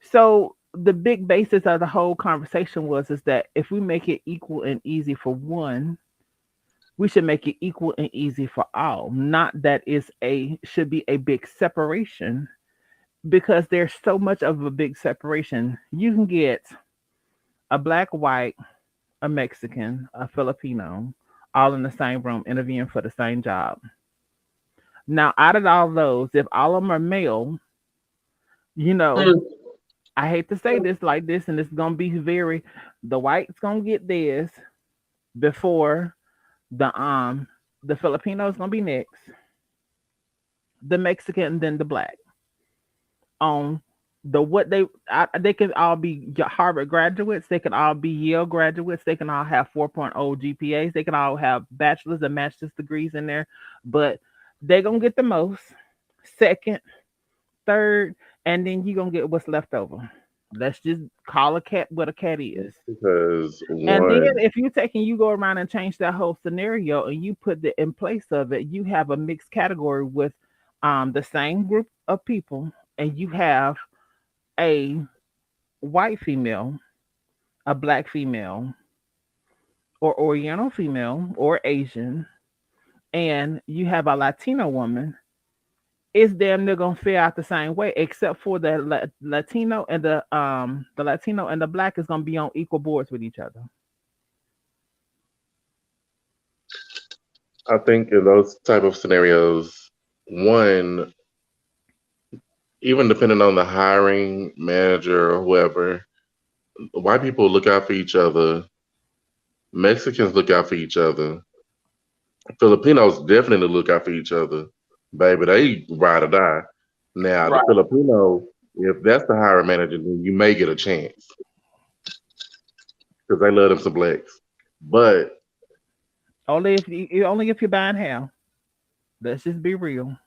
So, the big basis of the whole conversation was is that if we make it equal and easy for one, we should make it equal and easy for all. Not that it's a should be a big separation because there's so much of a big separation. You can get a black, white, a Mexican, a Filipino, all in the same room interviewing for the same job. Now, out of all those, if all of them are male, you know, Mm. I hate to say this like this, and it's gonna be the white's gonna get this before the Filipino's gonna be next, the Mexican, and then the black. On the what they can all be Harvard graduates, they can all be Yale graduates, they can all have 4.0 GPAs, they can all have bachelor's and master's degrees in there, but they're gonna get the most, second, third, and then you're gonna get what's left over. Let's just call a cat what a cat is. Because And then one, if you take and you go around and change that whole scenario and you put it in place of it, you have a mixed category with the same group of people, and you have a white female, a black female, or Oriental female, or Asian, and you have a Latino woman, it's damn near gonna fare out the same way, except for the the Latino and the black is gonna be on equal boards with each other. I think in those type of scenarios, one, even depending on the hiring manager or whoever, white people look out for each other, Mexicans look out for each other, Filipinos definitely look out for each other. Baby, they ride or die. Now, the Right. Filipino, if that's the hiring manager, then you may get a chance because they love them some blacks. But Only if you're buying hair. Let's just be real.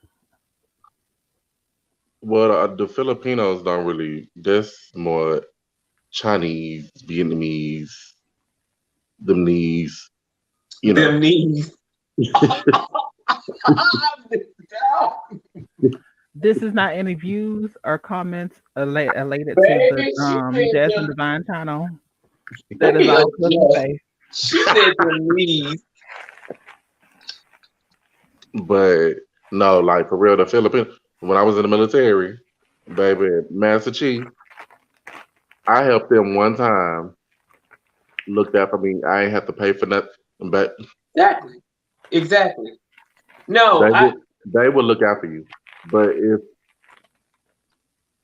well, the Filipinos don't really. That's more Chinese, Vietnamese, them knees, you know. Them knees. This is not any views or comments related to the Baby, she said Jasmine them. Divine channel. Let That is me all cousin adjust. face. She said them knees. But no, like for real, the Filipino. when I was in the military, baby, Master Chief, I helped them one time, looked after me. I ain't have to pay for nothing, but Exactly. Exactly. No, they I would they would look after you. But if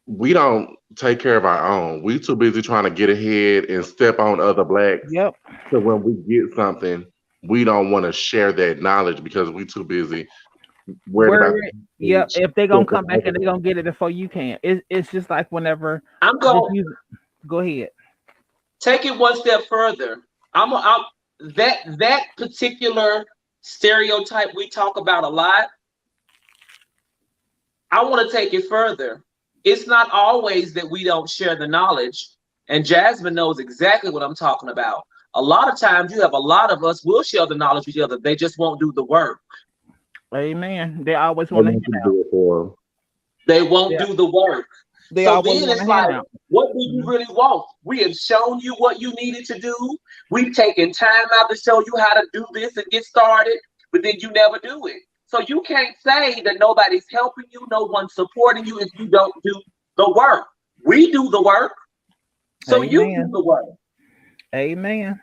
we don't take care of our own, we too busy trying to get ahead and step on other blacks. Yep. So when we get something, we don't want to share that knowledge because we too busy worried about Word. the Yep. If they gonna stepping come back over and they them. gonna get it before you can. It's just like whenever I'm just going use go ahead. take it one step further. I'm that particular stereotype we talk about a lot. I want to take it further. It's not always that we don't share the knowledge, and Jasmine knows exactly what I'm talking about. A lot of times, you have a lot of us will share the knowledge with each other. They just won't do the work. Amen. They always They want a want you to handout. do it for them. They won't Yeah. do the work. They So always then want a it's like, handout. what do you Mhm. really want? We have shown you what you needed to do. We've taken time out to show you how to do this and get started, but then you never do it. So you can't say that nobody's helping you, no one's supporting you if you don't do the work. We do the work, so you do Amen. the work. Amen.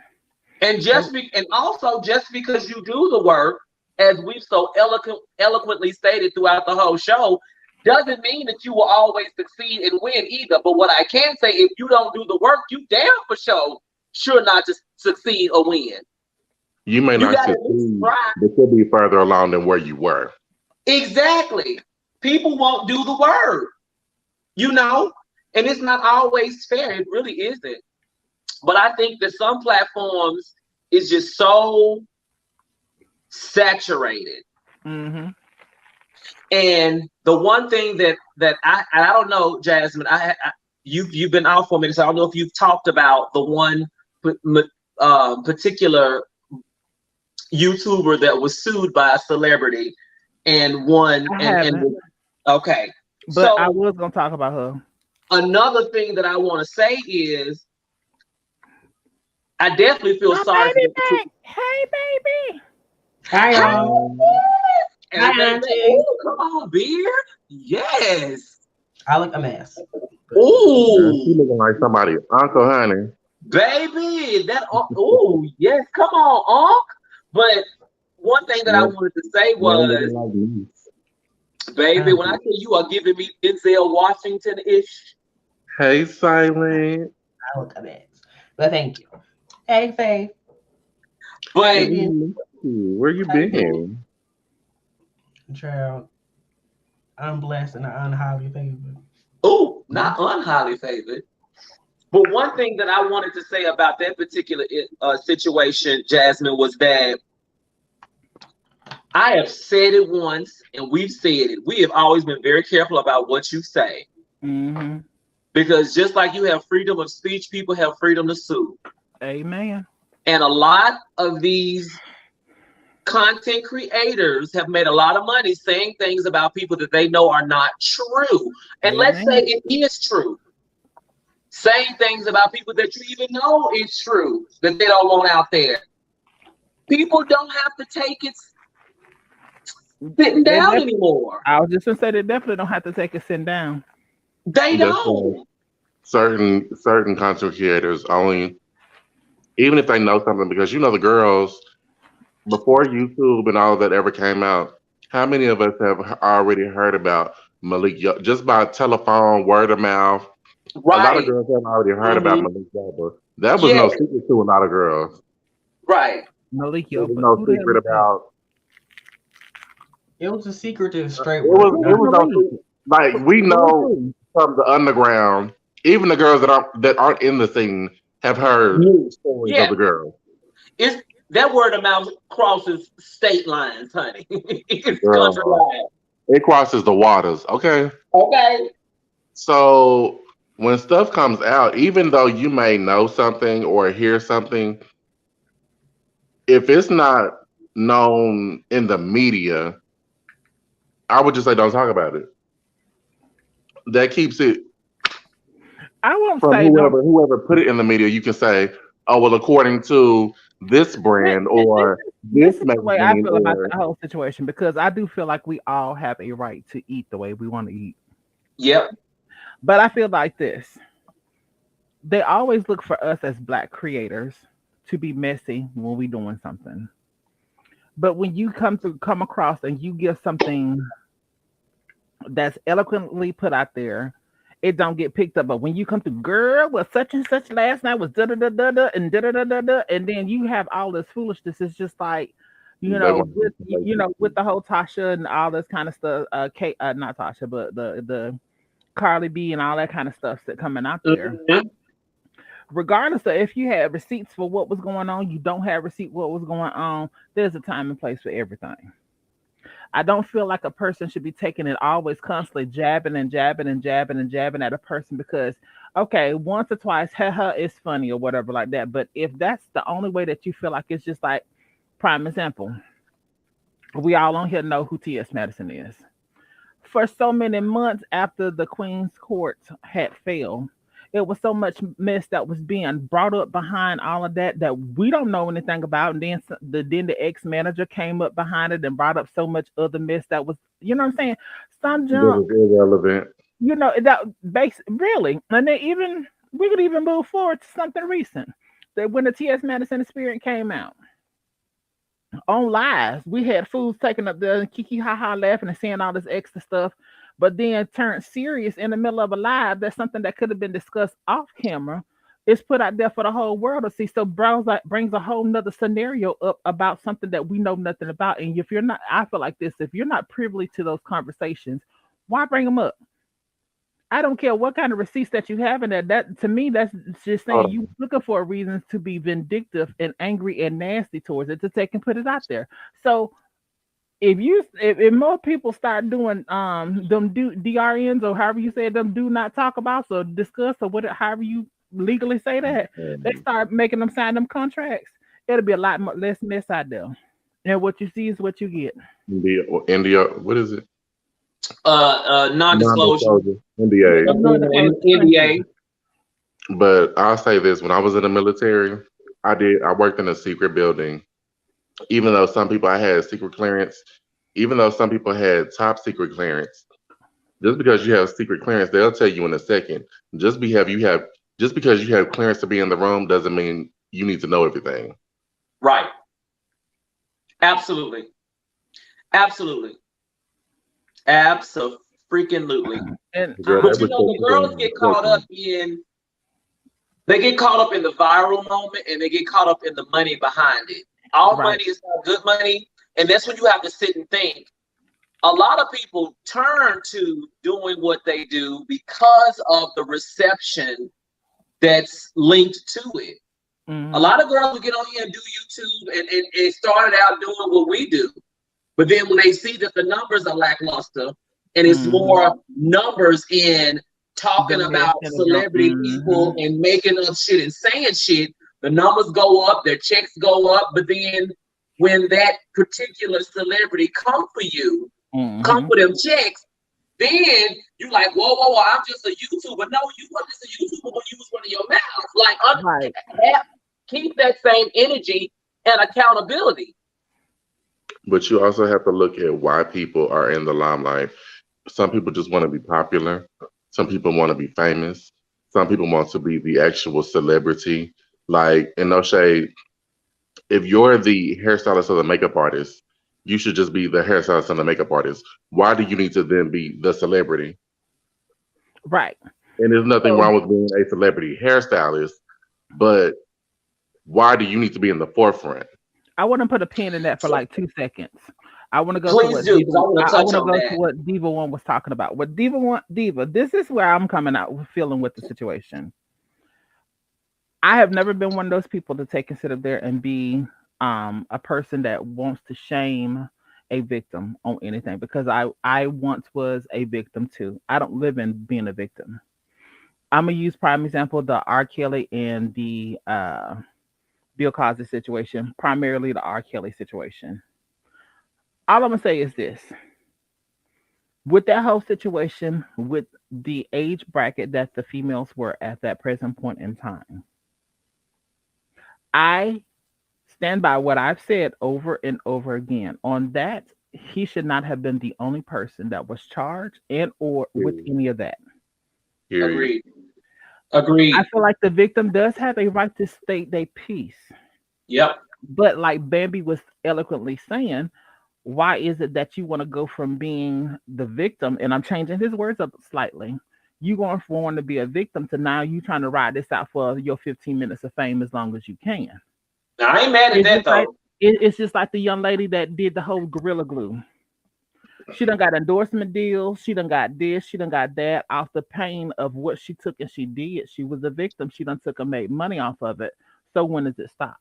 And also just because you do the work, as we've so eloquently stated throughout the whole show, doesn't mean that you will always succeed and win either. But what I can say, if you don't do the work, you damn for sure not to succeed or win. You may You not got to at least succeed, try. but you'll be further along than where you were. Exactly. People won't do the work, you know, and it's not always fair. It really isn't. But I think that some platforms is just so saturated. Mm-hmm. And the one thing that I don't know, Jasmine, you've been out for a minute, so I don't know if you've talked about the one particular YouTuber that was sued by a celebrity and won I and haven't, was okay. but I So was gonna talk about her. another thing that I want to say is I definitely feel My sorry for baby that back. particular. Hey, baby. Hi, Hi, y'all. Um, and Hi, baby, Auntie. oh come on, beard, yes, I look a mess. girl, she ooh. looking like somebody, Uncle Honey. Baby, that oh yes, come on, Unc. But one thing that I Yeah, wanted to say yeah, looking was, like me. baby, when I Auntie. say you are giving me Denzel Washington ish, Hey, Silent. I look a mess. But thank you. Hey, Faith. How Hey, you but been? where you How you been? been? Child, I'm blessed and I'm highly favored. oh, not unhighly favored. But one thing that I wanted to say about that particular situation, Jasmine, was that I have said it once and we've said it. We have always been very careful about what you say Mm-hmm. because just like you have freedom of speech, people have freedom to sue. Amen. And a lot of these content creators have made a lot of money saying things about people that they know are not true. And let's say Amen. it is true. Saying things about people that you even know is true that they don't want out there. People don't have to take it sitting They down def- anymore. I was just gonna say they definitely don't have to take it sitting down. They That's why don't. certain content creators only, even if they know something, because you know the girls before YouTube and all of that ever came out. How many of us have already heard about just by telephone, word of mouth? A lot of Right. girls have already heard about Mm-hmm. Malik Yoba. That was no Yes. secret to a lot of girls. Right. Malik There was Yoba. no Who the hell secret is that? about. It was a secretive straight It word was of it Who's mouth. was no Malik? secret. Like we Malik know who? from the underground, even the girls that aren't in the scene have heard Yes. stories of Yeah. the girls. It's that word of mouth crosses state lines, honey. It's country Girl, lines. it crosses the waters. Okay, Okay. so when stuff comes out, even though you may know something or hear something, if it's not known in the media, I would just say don't talk about it. That keeps it I won't from say no. whoever put it in the media. You can say, oh well, according to this This, brand this or this This is the way I magazine feel about or the whole situation because I do feel like we all have a right to eat the way we want to eat. Yep. But I feel like this. They always look for us as black creators to be messy when we doing something. But when you come across and you give something that's eloquently put out there, it don't get picked up. But when you come to girl, well, such and such last night was da da da da da and da da da da da, and then you have all this foolishness. It's just like, they want to with the whole Tasha and all this kind of stuff. Kate, not Tasha, but the Carly B and all that kind of stuff that coming out there. Mhm. Regardless of if you had receipts for what was going on, you don't have receipt what was going on. There's a time and place for everything. I don't feel like a person should be taking it always constantly jabbing and jabbing and jabbing and jabbing at a person because okay, once or twice, haha, it's funny or whatever like that. But if that's the only way that you feel like it's just like prime example, we all on here know who T.S. Madison is. For so many months after the Queen's Court had failed, it was so much mess that was being brought up behind all of that that we don't know anything about. And then the ex manager came up behind it and brought up so much other mess that was, you know what I'm saying? Some that junk, was irrelevant. that base really, and then even we could even move forward to something recent. That when the T.S. Madison Experience came out on live, we had fools taking up the kiki ha ha laughing and saying all this extra stuff, but then turned serious in the middle of a live. That's something that could have been discussed off camera. It's put out there for the whole world to see. So brings a whole nother scenario up about something that we know nothing about. And if you're not, I feel like this, if you're not privy to those conversations, why bring them up? I don't care what kind of receipts that you have in there. That to me, that's just saying Oh, you looking for reasons to be vindictive and angry and nasty towards it to take and put it out there. So if more people start doing them DRNs or however you say them do not talk about so discuss or whatever however you legally say that, they um, start making them sign them contracts. It'll be a lot more, less mess out there. And what you see is what you get. India, what is it? Non-disclosure Non-disclosure, NDA. I'm not the agreement closest and friendship. NDA. But I'll say this: when I was in the military, I worked in a secret building. Even though some people I had secret clearance, even though some people had top secret clearance, just because you have secret clearance, they'll tell you in a second. Just be have you have just because you have clearance to be in the room doesn't mean you need to know everything. Right. Absolutely. Absolutely. Absolutely. And Girl, they But you would know, take the you girls down get caught up quickly. in they get caught up in the viral moment and they get caught up in the money behind it. All right. money is not good money. And that's when you have to sit and think. A lot of people turn to doing what they do because of the reception that's linked to it. A Hmm. lot of girls will get on here and do YouTube and started out doing what we do. But then when they see that the numbers are lackluster and it's Hmm. more numbers in The talking mess about and the drunk. celebrity Hmm. people and making up shit and saying shit, the numbers go up, their checks go up. But then when that particular celebrity come Hmm. for them checks, then you like, whoa, I'm just a YouTuber. No, you weren't just a YouTuber when you was running your mouth. Like, Right. keep that same energy and accountability. But you also have to look at why people are in the limelight. Some people just want to be popular. Some people want to be famous. Some people want to be the actual celebrity. Like, in no shade, if you're the hairstylist or the makeup artist, you should just be the hairstylist and the makeup artist. Why do you need to then be the celebrity? Right. And there's nothing So wrong with being a celebrity hairstylist, but why do you need to be in the forefront? I want to put a pin in that for like 2 seconds. I want to go to Please what do, because I Diva. want to I touch want to on go to that. what Diva One was talking about. What Diva. This is where I'm coming out with feeling with the situation. I have never been one of those people to take and sit up there and be a person that wants to shame a victim on anything because I once was a victim too. I don't live in being a victim. I'm gonna use prime example the R. Kelly and the Bill Cosby situation, primarily the R. Kelly situation. All I'm gonna say is this: with that whole situation, with the age bracket that the females were at that present point in time, I stand by what I've said over and over again. On that, he should not have been the only person that was charged and or with Period. any of that. Period. Agreed. I Agreed. feel like the victim does have a right to state their piece. Yep. But like Bambi was eloquently saying, why is it that you want to go from being the victim, and I'm changing his words up slightly, you going from wanting to be a victim to now you trying to ride this out for your 15 minutes of fame as long as you can. Now I ain't mad at It's that just like though. it's just like the young lady that did the whole Gorilla Glue. She done got endorsement deals. She done got this. She done got that off the pain of what she took and she did. She was a victim. She done took and made money off of it. So when does it stop?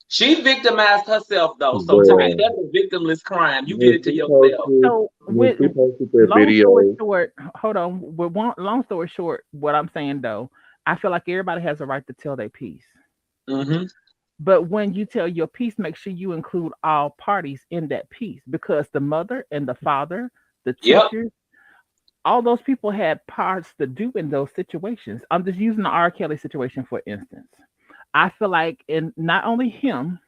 She victimized herself though. So to me, Right. Well, that's a victimless crime. You did when it to she yourself. posted, So when with she posted that long story video, short, hold on. With one long story short, what I'm saying though, I feel like everybody has a right to tell their piece. Mm-hmm. But when you tell your piece, make sure you include all parties in that piece because the mother and the father, the Yep. teachers, all those people had parts to do in those situations. I'm just using the R. Kelly situation for instance. I feel like in not only him,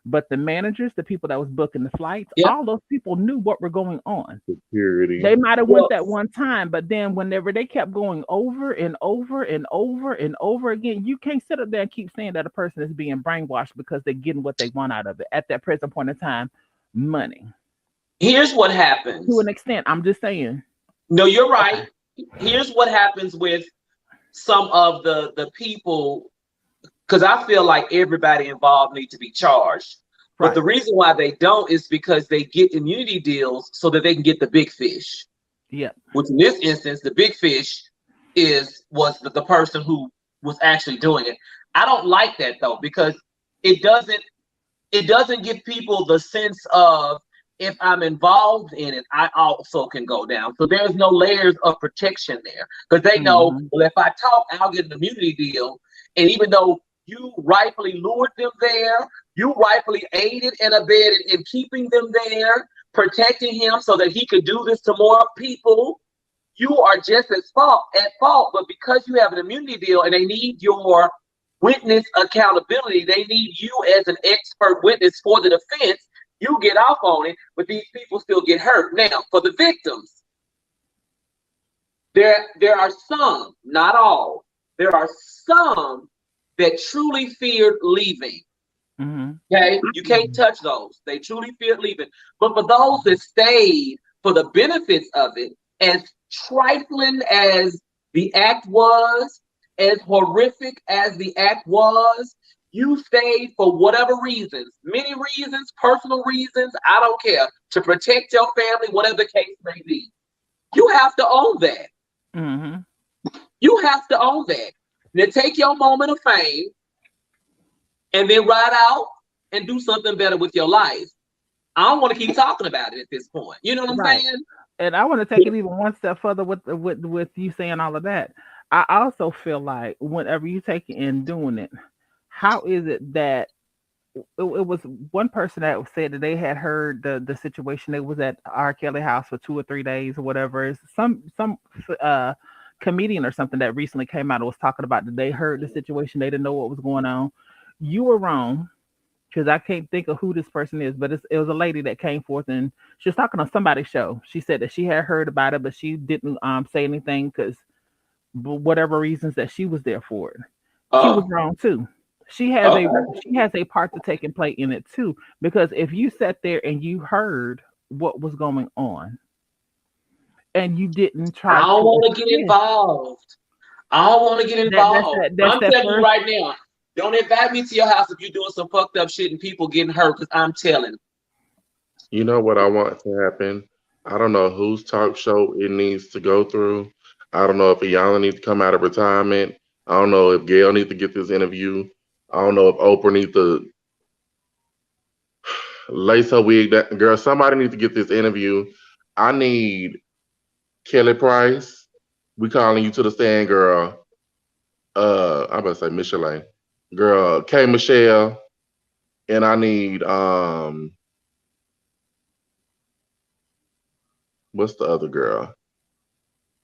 but the managers, the people that was booking the flights, Yep. all those people knew what were going on. They security. might have went Well, that one time, but then whenever they kept going over and over and over and over again, you can't sit up there and keep saying that a person is being brainwashed because they're getting what they want out of it at that present point in time, money. here's what To happens. an extent, I'm just saying. No, you're right. Okay. Here's what happens with some of the people, because I feel like everybody involved need to be charged. But the Right. reason why they don't is because they get immunity deals so that they can get the big fish. Yep. Which in this instance, the big fish was the person who was actually doing it. I don't like that though, because it doesn't it doesn't give people the sense of if I'm involved in it, I also can go down. So there's no layers of protection there because they know, Hmm. well, if I talk, I'll get an immunity deal. And even though you rightfully lured them there, you rightfully aided and abetted in keeping them there, protecting him so that he could do this to more people. You are just as at fault, but because you have an immunity deal and they need your witness accountability, they need you as an expert witness for the defense. You get off on it, but these people still get hurt. Now, for the victims, there are some, not all, there are some that truly feared leaving. Hmm. Okay, you can't touch those. They truly feared leaving. But for those that stayed for the benefits of it, as trifling as the act was, as horrific as the act was, you stayed for whatever reasons, many reasons, personal reasons, I don't care, to protect your family, whatever the case may be. You have to own that. Hmm. You have to own that. Now take your moment of fame and then ride out and do something better with your life. I don't want to keep talking about it at this point. You know what I'm Right. saying? And I want to take it even one step further with you saying all of that. I also feel like whenever you take it and doing it, how is it that it was one person that said that they had heard the situation. They was at R. Kelly house for 2 or 3 days or whatever. It's some uh comedian or something that recently came out and was talking about that they heard the situation. They didn't know what was going on. You were wrong because I can't think of who this person is, but it was a lady that came forth and she was talking on somebody's show. She said that she had heard about it, but she didn't say anything because whatever reasons that she was there for it. She was Oh, wrong too. okay. She has a part to take and play in it too. Because if you sat there and you heard what was going on and you didn't I try don't to want to get assist, involved. I don't want to get involved. that's I'm that telling you first. right now, don't invite me to your house if you're doing some fucked up shit and people getting hurt, because I'm telling. You know what I want to happen? I don't know whose talk show it needs to go through. I don't know if Iyanla needs to come out of retirement. I don't know if Gail needs to get this interview. I don't know if Oprah needs to lace her wig. That girl, somebody needs to get this interview. I need Kelly Price. We calling you to the stand, girl. I'm about to say Michelle. Girl, K Michelle. And I need what's the other girl?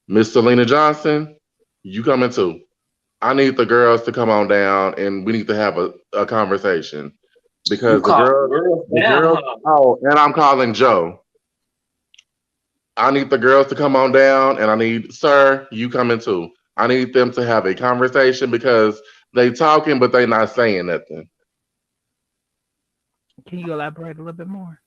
Miss Selena Johnson. You coming too? I need the girls to come on down and we need to have a conversation. because You call girls the down, girls. huh? Oh, and I'm calling Joe. I need the girls to come on down, and I need, sir, you coming too. I need them to have a conversation because they talking, but they not saying nothing. Can you elaborate a little bit more?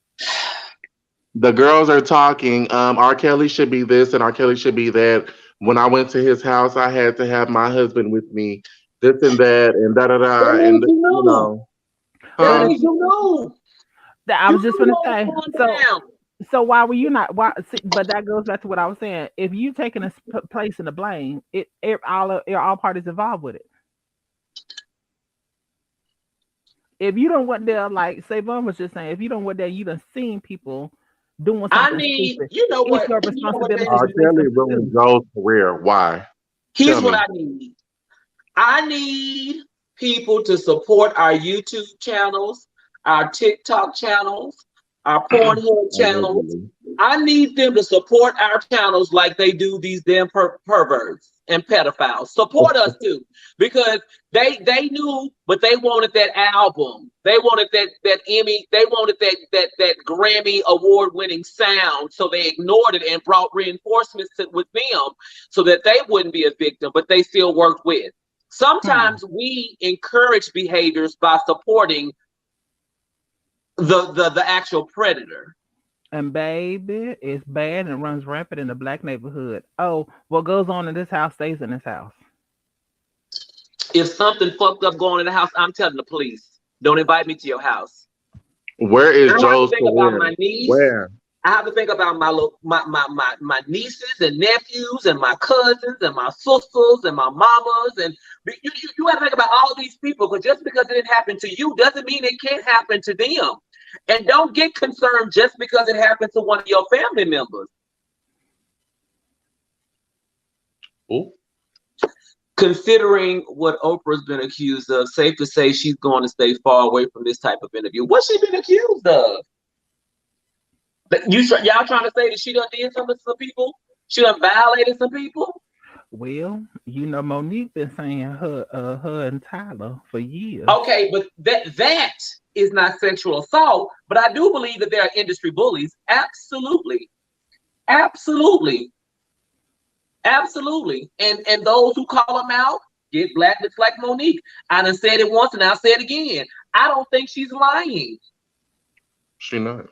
The girls are talking. R. Kelly should be this, and R. Kelly should be that. When I went to his house, I had to have my husband with me. This and that, and da da That da, and means you know. That But huh? means you know. I You was just know gonna what say. was going So down. why were you not? Why? See, but that goes back to what I was saying. If you taking a place in the blame, all parties involved with it. If you don't want there, like Savon was just saying, if you don't want there, you done seen people doing I something need, stupid. you know It's what? your You know what, responsibility R. to baby? say Kelly something ruined too. Joe's career. Why? Here's Tell what me. I need. I need people to support our YouTube channels, our TikTok channels, our Pornhub channels. Allegedly. I need them to support our channels like they do these damn perverts and pedophiles. Support us too, because they knew, but they wanted that album. They wanted that Emmy. They wanted that Grammy award winning sound. So they ignored it and brought reinforcements with them, so that they wouldn't be a victim, but they still worked with. Hmm. Sometimes we encourage behaviors by supporting the actual predator. And baby, it's bad and runs rampant in the black neighborhood. Oh, what goes on in this house stays in this house. If something fucked up going in the house, I'm telling the police. Don't invite me to your house. Where is I have to Joe's think about career? my niece. Where? I have to think about my my nieces and nephews and my cousins and my sisters and my mamas, and you have to think about all these people, because just because it didn't happen to you doesn't mean it can't happen to them. And don't get concerned just because it happened to one of your family members. Ooh. Considering what Oprah's been accused of, safe to say she's going to stay far away from this type of interview. What's she been accused of? Y'all trying to say that she done did something to some people? She done violated some people? Well, Monique been saying her and Tyler for years. Okay, but that is not sexual assault. But I do believe that there are industry bullies. Absolutely, absolutely, absolutely. And those who call them out get blacklisted like Monique. I done said it once and I'll say it again. I don't think she's lying. She not.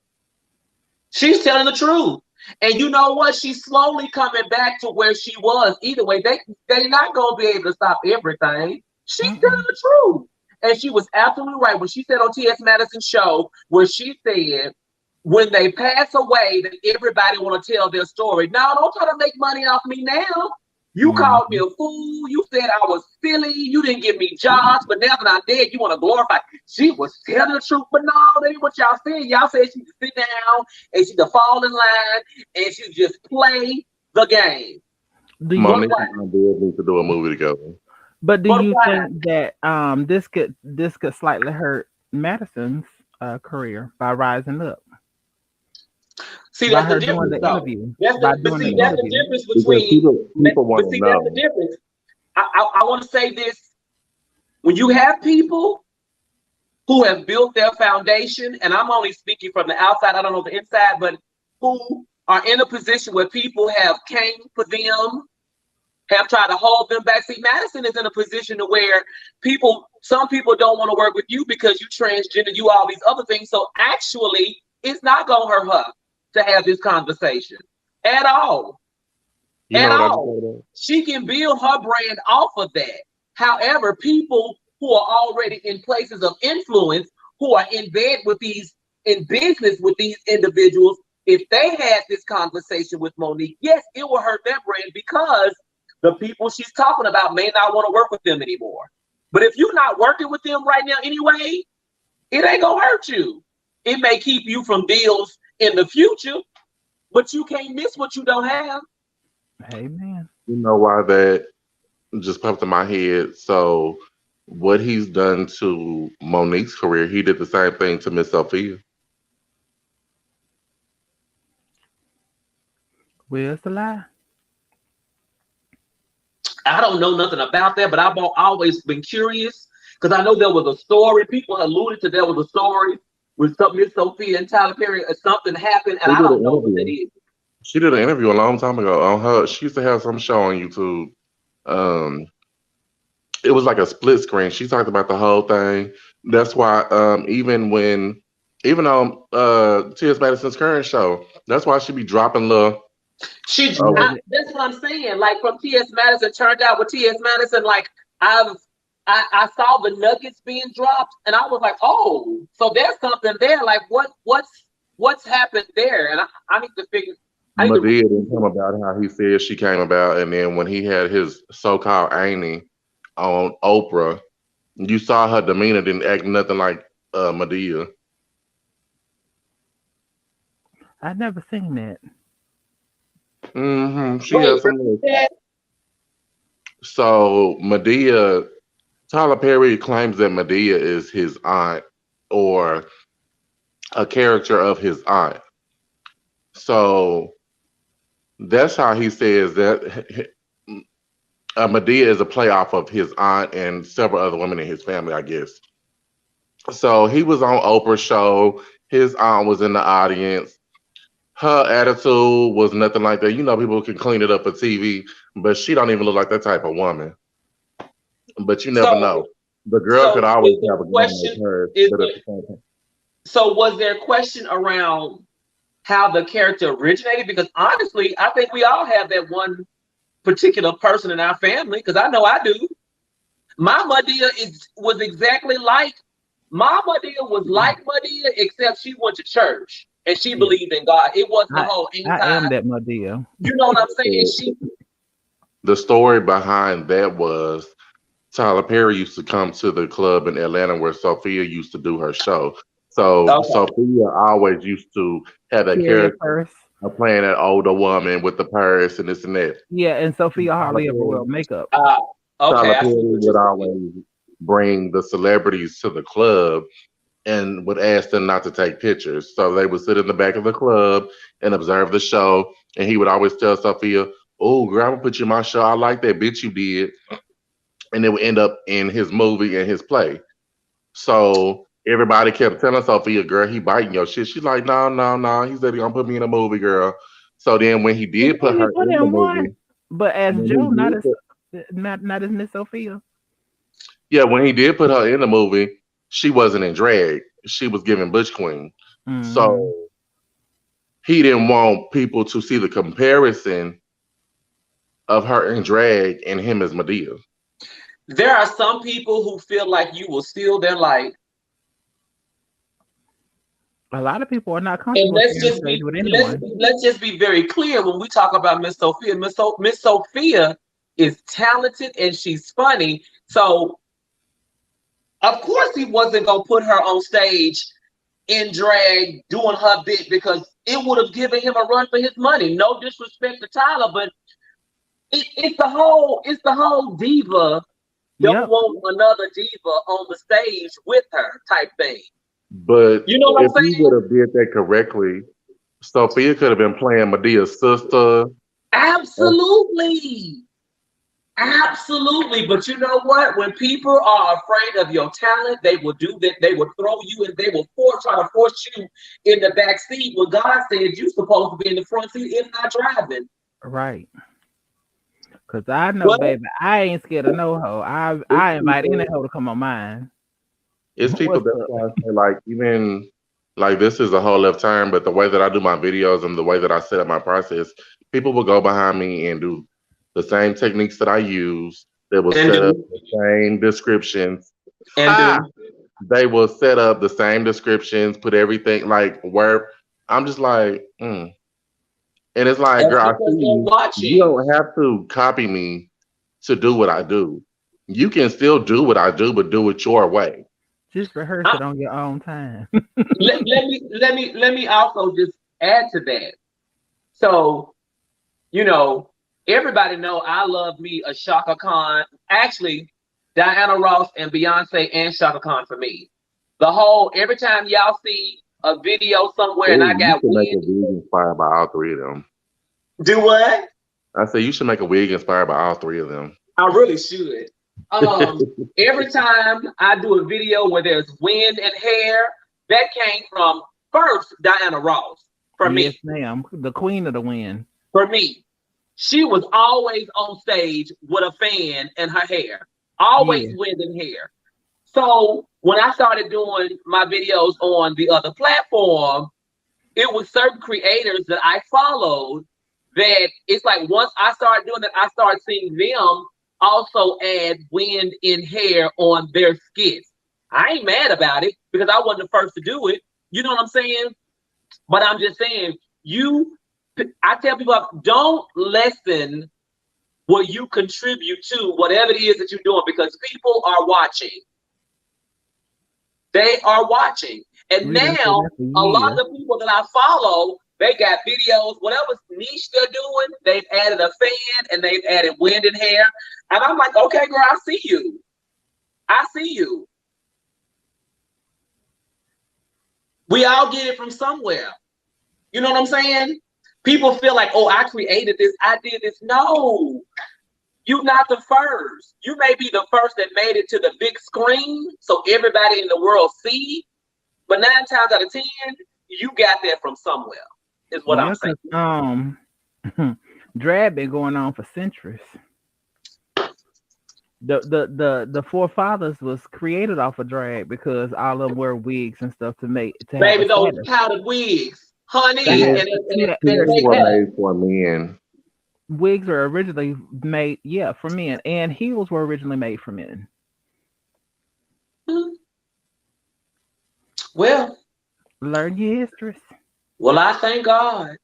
She's telling the truth. And you know what? She's slowly coming back to where she was. Either way, they're not gonna be able to stop everything. She's telling Mm-mm. the truth. And she was absolutely right when she said on T.S. Madison's show, where she said, when they pass away, that everybody want to tell their story. Now, don't try to make money off me now. You called me Mhm. a fool. You said I was silly. You didn't give me jobs. But now that I'm dead, you want to glorify. She was telling the truth. But no, that ain't what y'all said. Y'all said she could sit down and she could fall in line and she just play the game. Do you But Monique why? and I did need to do a movie together. but do But you why? think that this could slightly hurt Madison's career by rising up, See, by that's the her doing difference, the though. interview, That's by the but doing the see, that's the interview? difference Because between. people want But to see, that's the know. difference. I want to say this: when you have people who have built their foundation, and I'm only speaking from the outside, I don't know the inside, but who are in a position where people have came for them, have tried to hold them back. See, Madison is in a position to where some people don't want to work with you because you transgender, you all these other things. So actually, it's not gonna hurt her to have this conversation at all. You At know what I just all. said? She can build her brand off of that. However, people who are already in places of influence, who are in bed with these, in business with these individuals, if they had this conversation with Monique, yes, it will hurt their brand, because the people she's talking about may not want to work with them anymore. But if you're not working with them right now anyway, it ain't gonna hurt you. It may keep you from deals in the future, but you can't miss what you don't have. Amen. You know why that just popped in my head? So, what he's done to Monique's career, he did the same thing to Miss Sophia. Where's the lie? I don't know nothing about that, but I've always been curious Because I know there was a story. People alluded to there was a story with some Miss Sophia and Tyler Perry, or something happened, and She I did an don't know what that interview. is. She did an interview a long time ago on her. She used to have some show on YouTube. Um, it was like a split screen. She talked about the whole thing. That's why even on T.S. Madison's current show, that's why she be dropping little uh, Yeah, That's what I'm saying. Like from T.S. Madison, turned out with T.S. Madison, like I've I saw the nuggets being dropped, and I was like, oh, so there's something there. Like what's happened there? And I need to figure. I need to. Madea didn't come about how he said she came about, and then when he had his so-called Amy on Oprah, you saw her demeanor didn't act nothing like Madea. I never seen that. She Wait, has repeat some. that. So Madea, Tyler Perry claims that Madea is his aunt or a character of his aunt. So that's how he says that Madea is a play off of his aunt and several other women in his family, I guess. So he was on Oprah's show. His aunt was in the audience. Her attitude was nothing like that. You know, people can clean it up for TV, but she don't even look like that type of woman. But you never know. So The girl could so always is there have a a gun like question? her, Is but at there the same time, so was there a question around how the character originated? Because honestly, I think we all have that one particular person in our family. Because I know I do. My Madea was exactly like my Madea was like Madea, except she went to church and she Yeah, believed in God. It wasn't a I whole I anti. am that my deal. You know what I'm saying? uh, the story behind that was Tyler Perry used to come to the club in Atlanta where Sophia used to do her show. So Okay. Sophia always used to have that Period character first. of playing that older woman with the purse and this and that. Yeah, and Sophia Tyler hardly ever Perry, wear makeup. Uh, Tyler okay, I Perry see what you're would saying. always bring the celebrities to the club and would ask them not to take pictures. So they would sit in the back of the club and observe the show. And he would always tell Sophia, "Oh, girl, I'm gonna put you in my show. I like that bitch you did." And it would end up in his movie and his play. So everybody kept telling Sophia, "Girl, he biting your shit." She's like, "No, no, no." He said he gonna put me in a movie, girl. So then when he He did put only her put in the in one, movie, but as when he Joe, not did as put, not as Miss Sophia. yeah, when he did put her in the movie, she wasn't in drag. She was giving Butch Queen. Mm-hmm. So he didn't want people to see the comparison of her in drag and him as Medea. There are some people who feel like you will steal their life. A lot of people are not And comfortable sharing stage with anyone. let's just be very clear when we talk about Miss Sophia. Miss Sophia is talented and she's funny. So of course he wasn't gonna put her on stage in drag doing her bit because it would have given him a run for his money. No disrespect to Tyler, but it's the whole diva don't Yep. want another diva on the stage with her type thing. But You know what I'm if he saying? would have did that correctly, Sophia could have been playing Medea's sister. Or, Absolutely. Absolutely. But you know what? When people are afraid of your talent, they will do that. They will throw you and they will try to force you in the back seat when God said you're supposed to be in the front seat if not driving. Right. Cause I know, But baby, I ain't scared of no hoe. it's I invite any people, hoe to come on mine. it's people What's that's up? why I say like even like this is a whole left turn, but the way that I do my videos and the way that I set up my process, people will go behind me and do the same techniques that I use. They will and set up do the same descriptions. and Ha! do. They will set up the same descriptions, put everything like where I'm just like, and it's like, That's girl, I see because they're you. You watching. don't have to copy me to do what I do. You can still do what I do, but do it your way. Just rehearse I, it on your own time. let me also just add to that. So, you know, everybody know I love me a Shaka Khan. Actually, Diana Ross and Beyonce and Shaka Khan for me. The whole every time y'all see a video somewhere and Oh, I you got should make a wind, wig inspired by all three of them. do what? I say you should make a wig inspired by all three of them. I really should. Every time I do a video where there's wind and hair, that came from first Diana Ross for Yes, me. ma'am. The queen of the wind. For me, she was always on stage with a fan and her hair, always Yeah. wind and hair. So when I started doing my videos on the other platform, it was certain creators that I followed that it's like once I started doing that, I started seeing them also add wind in hair on their skits. I ain't mad about it because I wasn't the first to do it. You know what I'm saying? But I'm just saying, I tell people, don't lessen what you contribute to whatever it is that you're doing because people are watching. They are watching. And We've been saying now, that for a lot years. of the people that I follow, they got videos, whatever niche they're doing, they've added a fan and they've added wind and hair. And I'm like, okay, girl, I see you. I see you. We all get it from somewhere. You know what I'm saying? People feel like, oh, I created this, I did this. No, you're not the first. You may be the first that made it to the big screen so everybody in the world see. But 9 times out of 10, you got that from somewhere, is what I'm Yeah, saying. cause drag been going on for centuries. The forefathers was created off of drag because all of them wear wigs and stuff to have Baby, a those status. powdered wigs, honey, That Yes, has and yeah, they wigs make were that. made for men. wigs are originally made, yeah, for men, and heels were originally made for men. Hmm. Well, Learn your histories. I thank God.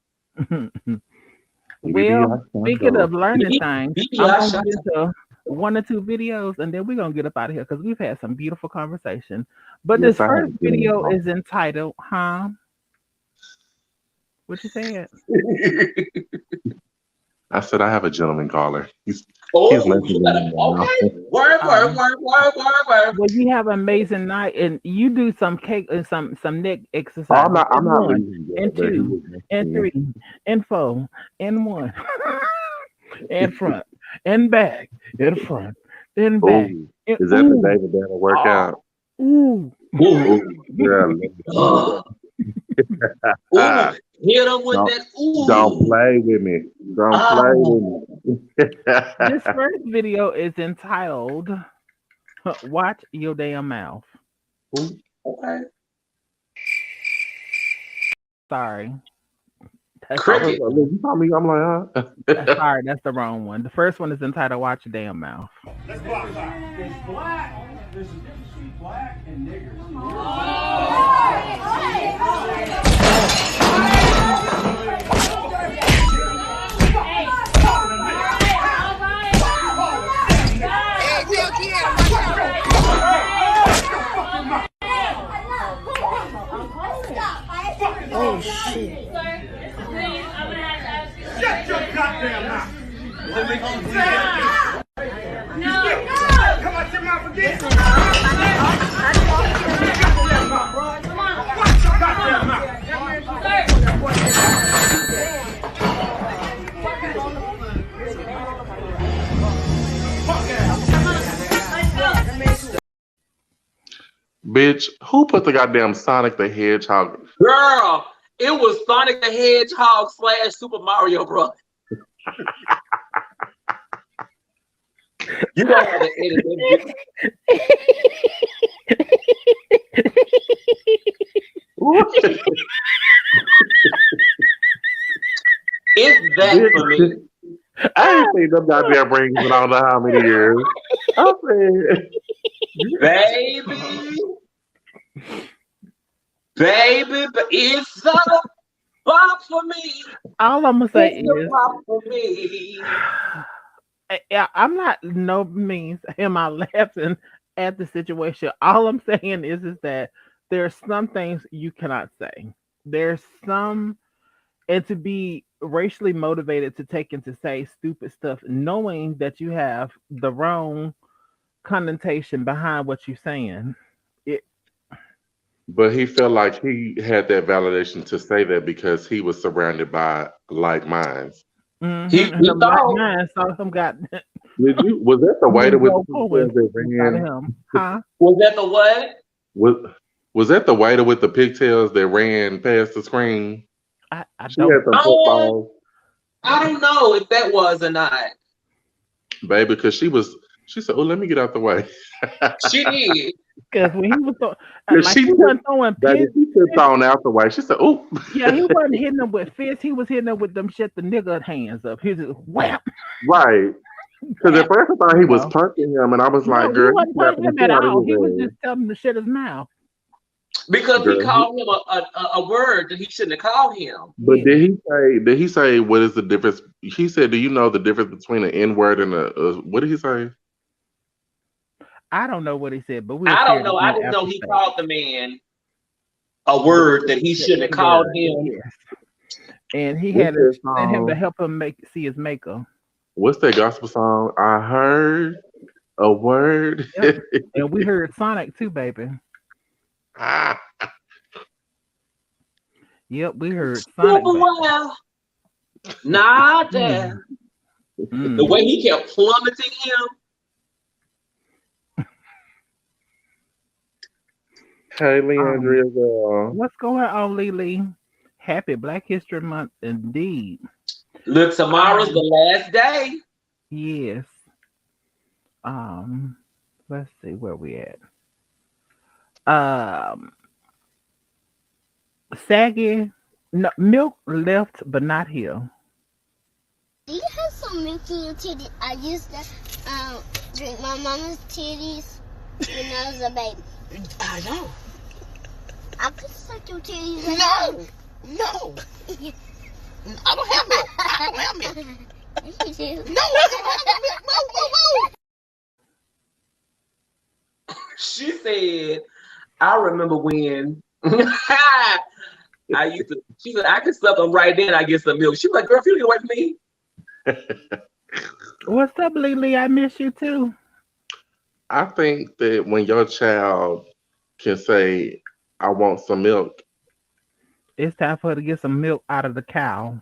Maybe Well, I can speaking of go. learning things, Maybe I'm I gonna shut get up. into one or two videos, and then we're gonna get up out of here because we've had some beautiful conversation. But Yes, this I first have video been. is entitled, "Huh? What you said?" I said I have a gentleman caller. He's Oh, you messaging better, me now. okay. Word, word, Um, word, word, word, word. well, you have an amazing night, and you do some cake and some neck Oh, exercises. I'm And not one, leaving yet, and but he two, was and messaging me. three, and four, and one, and front, and back, and front, and back, Oh, and is that the ooh, David Banner oh, workout? ooh. Ooh, Oh, girl, let me see oh, that. ooh. Hit them with don't that. don't Ooh. play with me. Don't play Oh, with This me. first video is entitled "Watch Your Damn Mouth." Ooh, okay. Sorry, that's I the was Cricket. wrong like, one. you saw me. I'm like, huh? Sorry, that's the wrong one. The first one is entitled "Watch Your Damn Mouth." Let's block that. There's black. There's a difference between black and niggers. Oh shit. Shut your goddamn mouth. Come out your mouth again. Watch your goddamn mouth. Bitch, who put the goddamn Sonic the Hedgehog? Girl, it was Sonic the Hedgehog / Super Mario Bros. You don't have to edit that. It's that for me. Bitch, I ain't seen them goddamn rings in I don't know how many years. I said, Baby, baby, but it's a bop for me. All I'm gonna say It's a is, bop for me. I'm not no means am I laughing at the situation. All I'm saying is that there's some things you cannot say. There's some, and to be racially motivated to take and to say stupid stuff, knowing that you have the wrong connotation behind what you're saying. It, but he felt like he had that validation to say that because he was surrounded by like minds. mm-hmm, and He them like thought, mine, some got Was that the waiter These with the old poets pigtails that inside of ran? him. Huh? Was that the what? Was was that the waiter with the pigtails that ran past the screen? I She had don't. some Um, footballs, I don't know if that was or not. baby, because she said, "Oh, let me get out the way." She did. Because when he was Yeah, like she he took, wasn't throwing baby, pins. she took on out the way. She said, "Oh." Yeah, he wasn't hitting them with fists. He was hitting them with them shut the nigga hands up. He just whap, Right. Because at whap. first I thought he You was know. punching him, and I was like, No, he "Girl, he's wasn't punching slapping the him at shit out of all. his He was ass." just telling him to shut his mouth. Because he Girl, called him a word that he shouldn't have called him. but Yeah. did he say what is the difference? He said, "Do you know the difference between an N word and a what did he say?" I don't know what he said, but we'll I share don't it know. I again just know after he fact. called the man a The word that he shouldn't have N called word. him. Yes. And he What's had to that send him to song? help him see his maker. What's that gospel song? I heard a word. Yep. And we heard Sonic too, baby. Ah, Yep, we heard Sonic, Super baby. well, not Mm, there. The mm. way he kept plummeting him. hey, Um, Leandria, girl. what's going on, Lily? Happy Black History Month indeed. Look, tomorrow's the Um, last day. yes. Um, let's see where we at. Um, Saggy, no, milk left but not here. Do you have some milk in your titty? I used to drink my mama's titties when I was a baby. I know. I could suck your titties. No, no. I don't have milk. I don't have milk. You do. No, I don't have no milk. Whoa. She said, I remember when I used to, she said, I could suck them right then. I get some milk. She was like, girl, if you get away from me. What's up, Lily? I miss you too. I think that when your child can say, "I want some milk," It's time for her to get some milk out of the cow.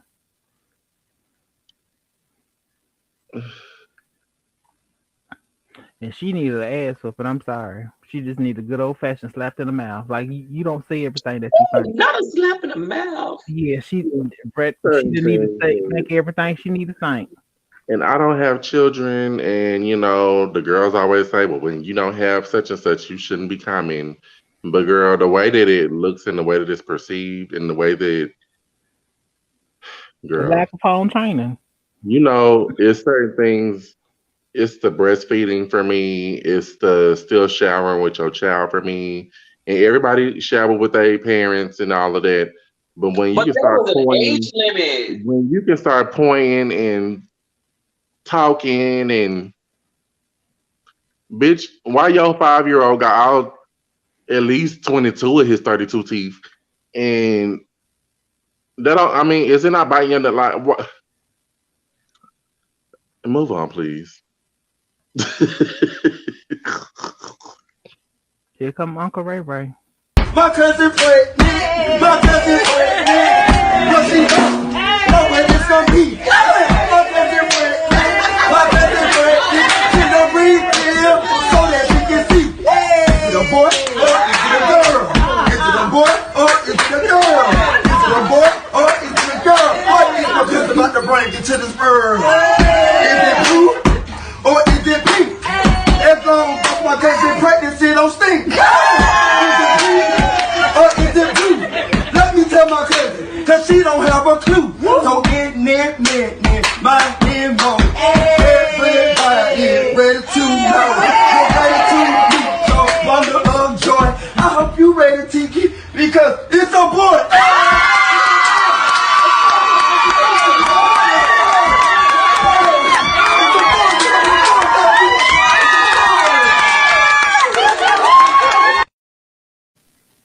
And she needed an ass whooping. I'm sorry. She just needed a good old fashioned slap in the mouth. Like you don't say everything that you think. Not a slap in the mouth. Yeah, Brett. She certain didn't need to things. think everything she needed to think. And I don't have children, and the girls always say, "Well, when you don't have such and such, you shouldn't be coming." But girl, the way that it looks and the way that it's perceived and the way that, girl, Lack of home training. it's certain things. It's the breastfeeding for me. It's the still showering with your child for me. And everybody shower with their parents and all of that. But But there was an age limit. when you can start pointing and talking and bitch, why your 5-year-old got out at least 22 of his 32 teeth? And that don't, I mean, is it not biting you? Like, what? Move on, please. Here come Uncle Ray Ray. My cousin pregnant. My cousin pregnant. But she don't know when it's gonna be. My cousin pregnant. My cousin pregnant. She don't refill so that she can see. Is it a boy or is it a girl? Is it a boy or is it a girl? Is it a boy or is it a girl? What is my cousin about to bring it to this world? Is it blue or is it pink? As long as my cousin pregnant, she don't stink. Is it pink or is it blue? Let me tell my cousin, cause she don't have a clue. So it meant my name on. Everybody ready to know. You're ready to meet your wonder of joy. I hope you ready, Tiki, because it's a boy.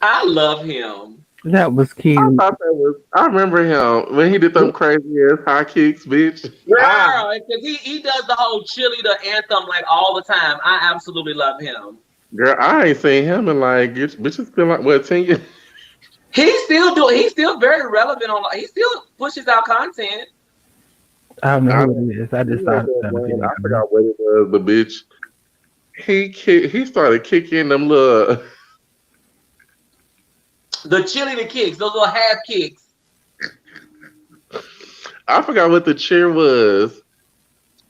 I love him. That was I cute. thought that was. I remember him when he did them crazy ass high kicks, bitch. Girl, because he does the whole cheerleader anthem like all the time. I absolutely love him. Girl, I ain't seen him in like bitch. It's been like what 10 years. He's still very relevant on. He still pushes out content. I don't know I, who it is. I just he had saw it that on the one, video. I forgot what it was, but bitch, he started kicking them little. The chili the kicks, those little half kicks. I forgot what the cheer was.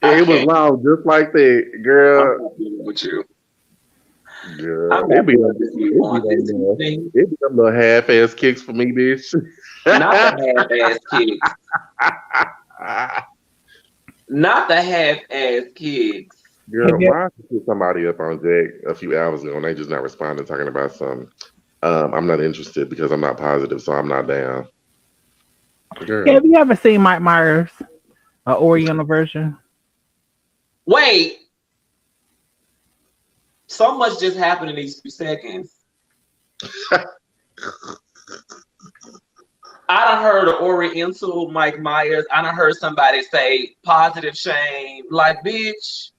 I It was can't. loud just like that, I'm girl. not dealing with you. Girl, I'm not dealing with you on this evening. it be them little half ass kicks for me, bitch. Not the half-ass kicks. Not the half-ass kicks. Have Girl, you why put somebody up on Jack a few hours ago and they just not responding, talking about something? I'm not interested because I'm not positive, so I'm not down. have Girl, you ever seen Mike Myers, a Oriental version? Wait, so much just happened in these few seconds. I done heard of Oriental Mike Myers. I done heard somebody say positive shame. Like, bitch,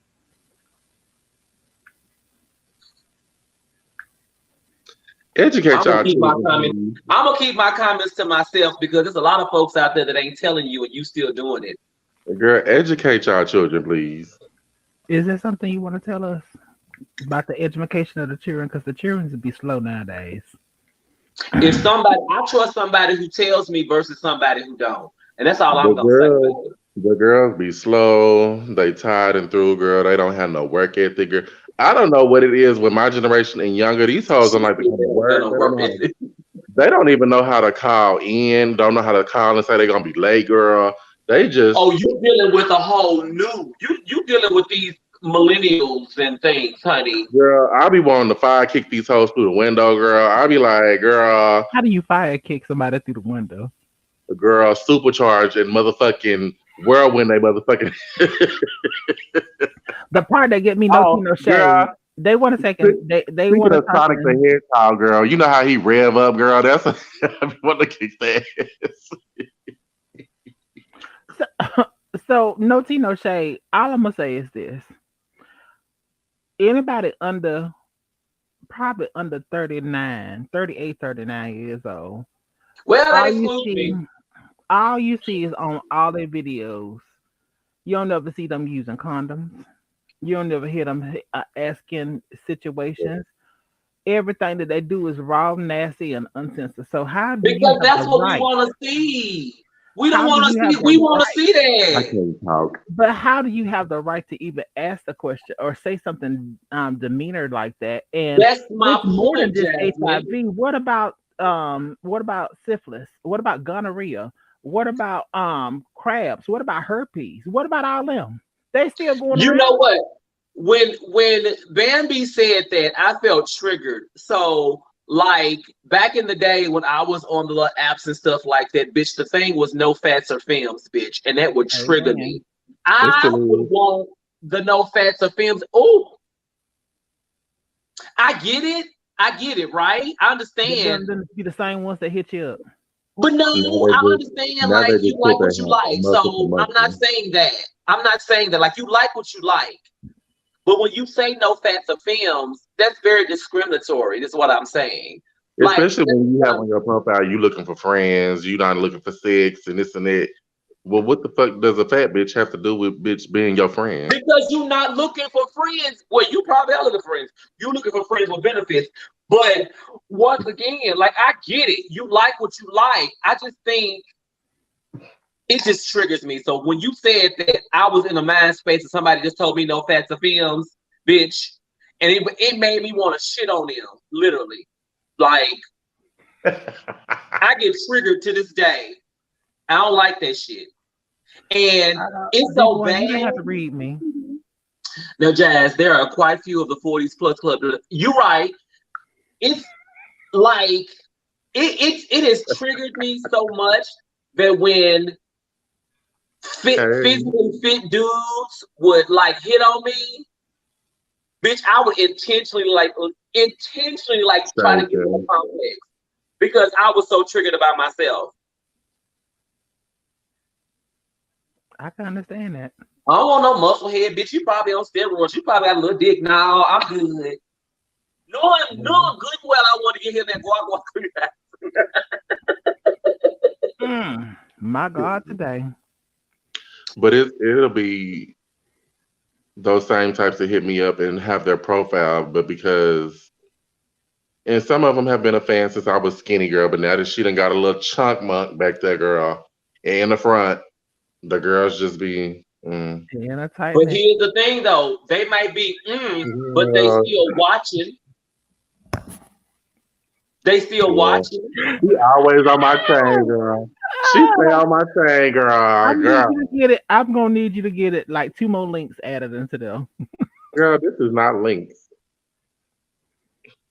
educate I'm gonna y'all keep my children, comments. please. I'm gonna keep my comments to myself because there's a lot of folks out there that ain't telling you and you still doing it. Girl, educate y'all children, please. Is there something you want to tell us about the education of the children? Because the children would be slow nowadays. If somebody, I trust somebody who tells me versus somebody who don't, and that's all The I'm gonna say girls, about it. the girls be slow. They tired and through, girl. They don't have no work ethic. Girl. I don't know what it is with my generation and younger. These hoes don't She like to still come to ain't got work. no They don't work know how to. ethic. They don't even know how to call in. Don't know how to call and say they're gonna be late, girl. They just, Oh, you dealing with a whole new. You dealing with these millennials and things, honey. girl. I be wanting to fire kick these hoes through the window, girl. I be like, How do you fire kick somebody through the window? girl, supercharge and motherfucking whirlwind. They motherfucking. The part that get me no tea Oh, no shade. girl. They want to second. They want Speaking to of talk Sonic to. the Hedgehog, girl, you know how he rev up, girl. That's I want to kick that. So, so no tea no shade. All I'm gonna say is this: anybody under probably under 39, 38, 39 years old. Well, that All you excludes see, me. all you see is on all their videos. You don't never see them using condoms. You don't never hear them asking situations. Everything that they do is raw, nasty, and uncensored. So how do you Because have the that's what we right? want to see. We don't How do want to you see. have the We want to right? see I that. can't talk. But how do you have the right to even ask the question or say something demeanor like that? And That's my it's more than point, just Jasmine. HIV. What about syphilis? What about gonorrhea? What about crabs? What about herpes? What about all them? They still going You know around? what? When Bambi said that, I felt triggered. So like back in the day when I was on the little apps and stuff like that, bitch, the thing was no fats or films, bitch, and that would trigger me. Amen. It's I would still want the no fats or films. Oh, I get it. I get it, right? I But understand. then be the same ones that hit you up. But no, I understand now like they you just put like their what you like. muscle for So I'm not muscle. saying that. I'm not saying that. Like you like what you like. But when you say no fats or films, that's very discriminatory. Is what I'm saying. Like Especially when you have on your profile, you looking for friends, you not looking for sex and this and that. Well, what the fuck does a fat bitch have to do with bitch being your friend? because you're not looking for friends. Well, you probably are looking for friends. You're looking for friends with benefits. But once again, like I get it. You like what you like. I just think it just triggers me. So when you said that I was in a mind space and somebody just told me no fats or films, bitch, and it made me want to shit on them, literally. Like I get triggered to this day. I don't like that shit. And it's so D1, bad. you didn't have to read me. Now, Jazz, there are quite a few of the 40s plus club. You're right. It's like it has triggered me so much that when Hey, physically fit dudes would like hit on me, bitch, I would intentionally like try to thank get them you. a complex because I was so triggered about myself. I can understand that. I don't want no muscle head, bitch. You probably on steroids. You probably got a little dick. No, I'm good. Knowing good well I want to get him that guac guac. My God, today. But it'll be those same types that hit me up and have their profile, but because and some of them have been a fan since I was skinny girl, but now that she done got a little chunk monk back there, girl, in the front, the girls just be. In a tight But neck. here's the thing, though. They might be, but they Yeah, still watching. They still yeah. watching. She always on my chain, girl. She stay on my chain, I girl. need you Girl, to get it. I'm gonna need you to get it like 2 more links added into them. girl, this is not links.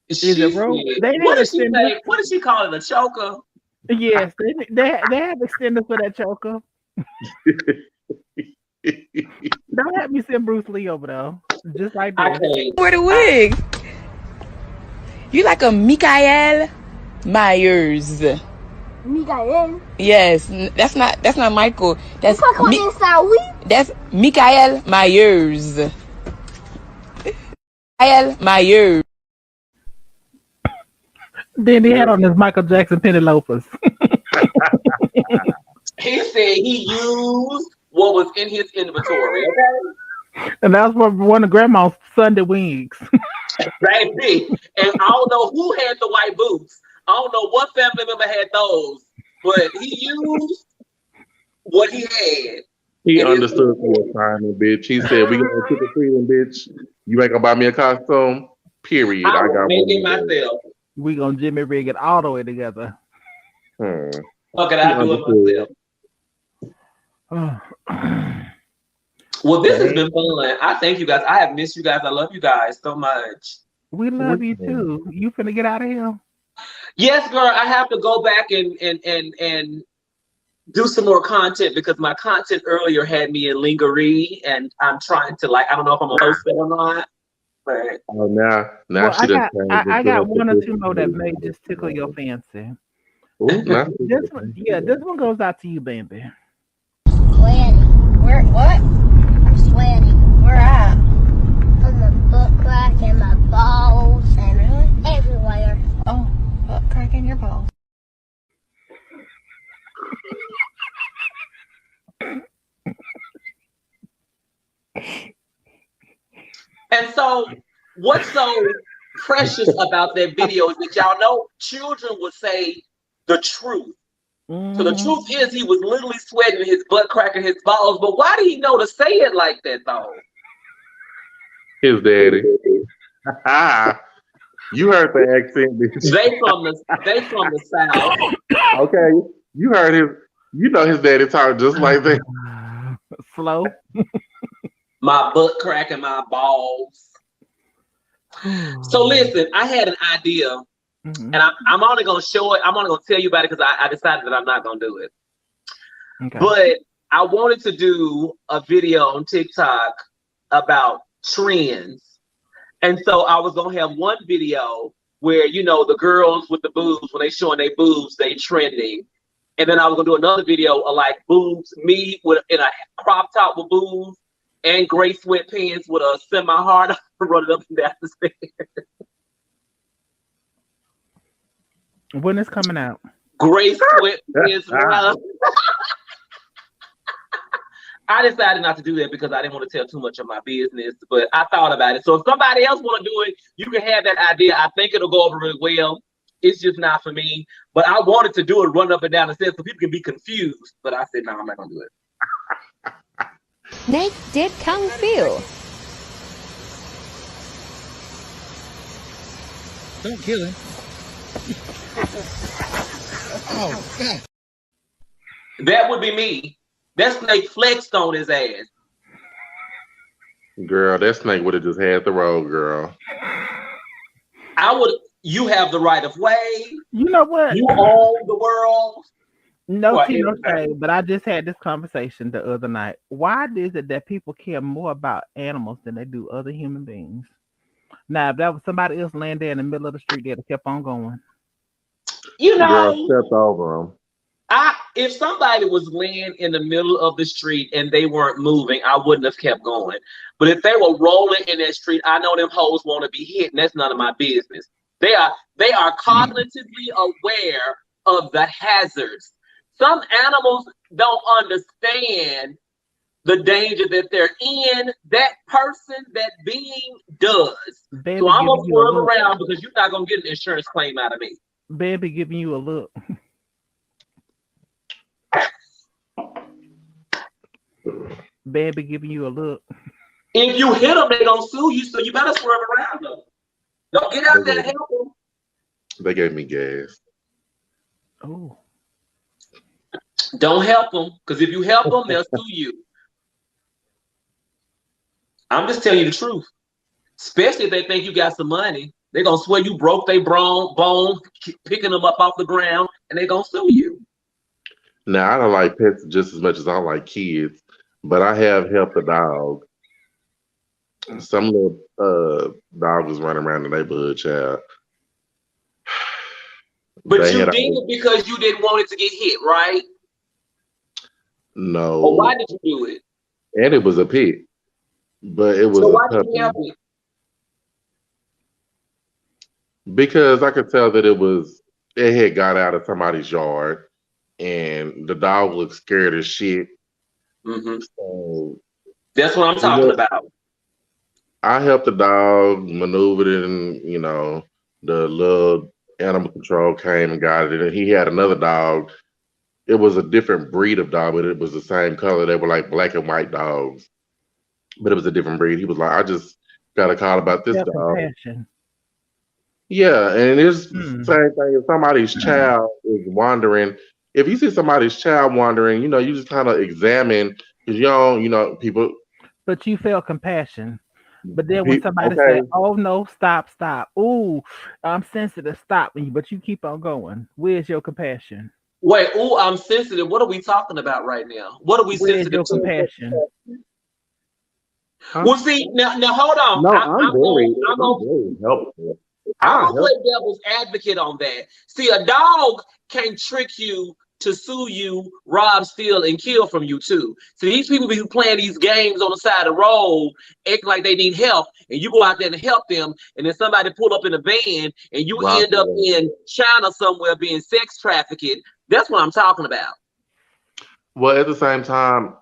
Is She it bro? said, They what need did she extenders. say? What did she call it? A choker? Yes, they have extenders for that choker. Don't have me send Bruce Lee over there. Just like I this. can't. Wear the wig. You like a Mikael Myers. Miguel. Yes, that's not Michael. That's Fuck on inside we. that's Mikael Myers. Mikael Myers. Then he had on his Michael Jackson penny loafers. He said he used what was in his inventory. Okay, And that's one of Grandma's Sunday wigs. baby. And I don't know who had the white boots. I don't know what family member had those, but he used what he had. He in his understood the inventory. assignment, bitch. He said, "We gonna trick or treating, bitch. You ain't gonna buy me a costume. Period. I I will got make one it of those." myself. We gonna Jimmy rig it all the way together. Fuck it, He I do it myself. Oh. Well, this has Okay. been fun. I thank you guys. I have missed you guys. I love you guys so much. We love you too. You finna get out of here? Yes, girl, I have to go back and do some more content because my content earlier had me in lingerie, and I'm trying to I don't know if I'm gonna post it or not, but Oh, now Well, she done changed I into got a one or two more that may sophisticated. just tickle your fancy. Ooh, not This one, yeah, this one goes out to you, baby. Sweaty. Where what? I'm sweaty. Where at? On my butt crack and my balls and everywhere. Oh, butt crack in your balls. and so what's so precious about that video is that y'all know children would say the truth. So the truth is he was literally sweating his butt cracking his balls, but why did he know to say it like that though? his daddy. You heard the accent, bitch. They from the South. Okay, you heard his. You know his daddy talk just like that. Slow. My butt cracking my balls. So listen, I had an idea, and I'm only gonna show it. I'm only gonna tell you about it because I decided that I'm not gonna do it. Okay. But I wanted to do a video on TikTok about trends. And so I was gonna have one video where the girls with the boobs, when they showing their boobs, they trending. And then I was gonna do another video of boobs, me in a crop top with boobs and gray sweatpants with a semi-hard running up and down the stairs. When it's coming out? Gray sweatpants. I decided not to do that because I didn't want to tell too much of my business, but I thought about it. So if somebody else want to do it, you can have that idea. I think it'll go over really well. It's just not for me. But I wanted to do it, run up and down the stairs so people can be confused. But I said, no, I'm not going to do it. Nate did Kung Fu. Don't kill him. Oh, God. That would be me. That snake flexed on his ass. Girl, that snake would have just had the road, girl. You have the right of way. You know what? You own the world. No tea, no shade, but I just had this conversation the other night. Why is it that people care more about animals than they do other human beings? Now, if that was somebody else laying there in the middle of the street, they'd have kept on going. Girl stepped over him. If somebody was laying in the middle of the street and they weren't moving, I wouldn't have kept going. But if they were rolling in that street, I know them hoes want to be hit, and that's none of my business. They are cognitively aware of the hazards. Some animals don't understand the danger that they're in, that person, that being does. So Baby I'm gonna giving you a swerve look. around because you're not gonna get an insurance claim out of me. Baby giving you a look. Baby giving you a look. If you hit them, they're gonna sue you, so you better swerve around them. Don't get out there and help them. They gave me gas. Oh. Don't help them, because if you help them, they'll sue you. I'm just telling you the truth. Especially if they think you got some money. They're going to swear you broke their bone, picking them up off the ground, and they're going to sue you. Now, I don't like pets just as much as I like kids, but I have helped a dog. Some little dog was running around the neighborhood, child. But They you had did it because you didn't want it to get hit, right? no. Or why did you do it? And it was a pit, but it was So a why did you puppy. help it? Because I could tell that it had got out of somebody's yard, and the dog looked scared as shit. Mm-hmm. So that's what I'm talking about. I helped the dog maneuver it, and the little animal control came and got it. And he had another dog. It was a different breed of dog, but it was the same color. They were like black and white dogs, but it was a different breed. He was like, I just got a call about this dog. Self-compassion. Yeah, and it's the Hmm. same thing. If somebody's child is wandering, if you see somebody's child wandering, you just kind of examine because people. But you felt compassion. But then when somebody Okay, said, "Oh no, stop, stop," ooh, I'm sensitive, stop me. But you keep on going. Where's your compassion? Wait, ooh, I'm sensitive. What are we talking about right now? What are we Where's sensitive your to? compassion? huh? Well, see, now hold on. No, I'm I'm very helpful. I gonna help. play devil's advocate on that. See, a dog can't trick you to sue you, rob, steal, and kill from you too. So these people be playing these games on the side of the road, acting like they need help, and you go out there and help them, and then somebody pull up in a van, and you Rob end up them. in China somewhere being sex trafficked. That's what I'm talking about. Well, at the same time,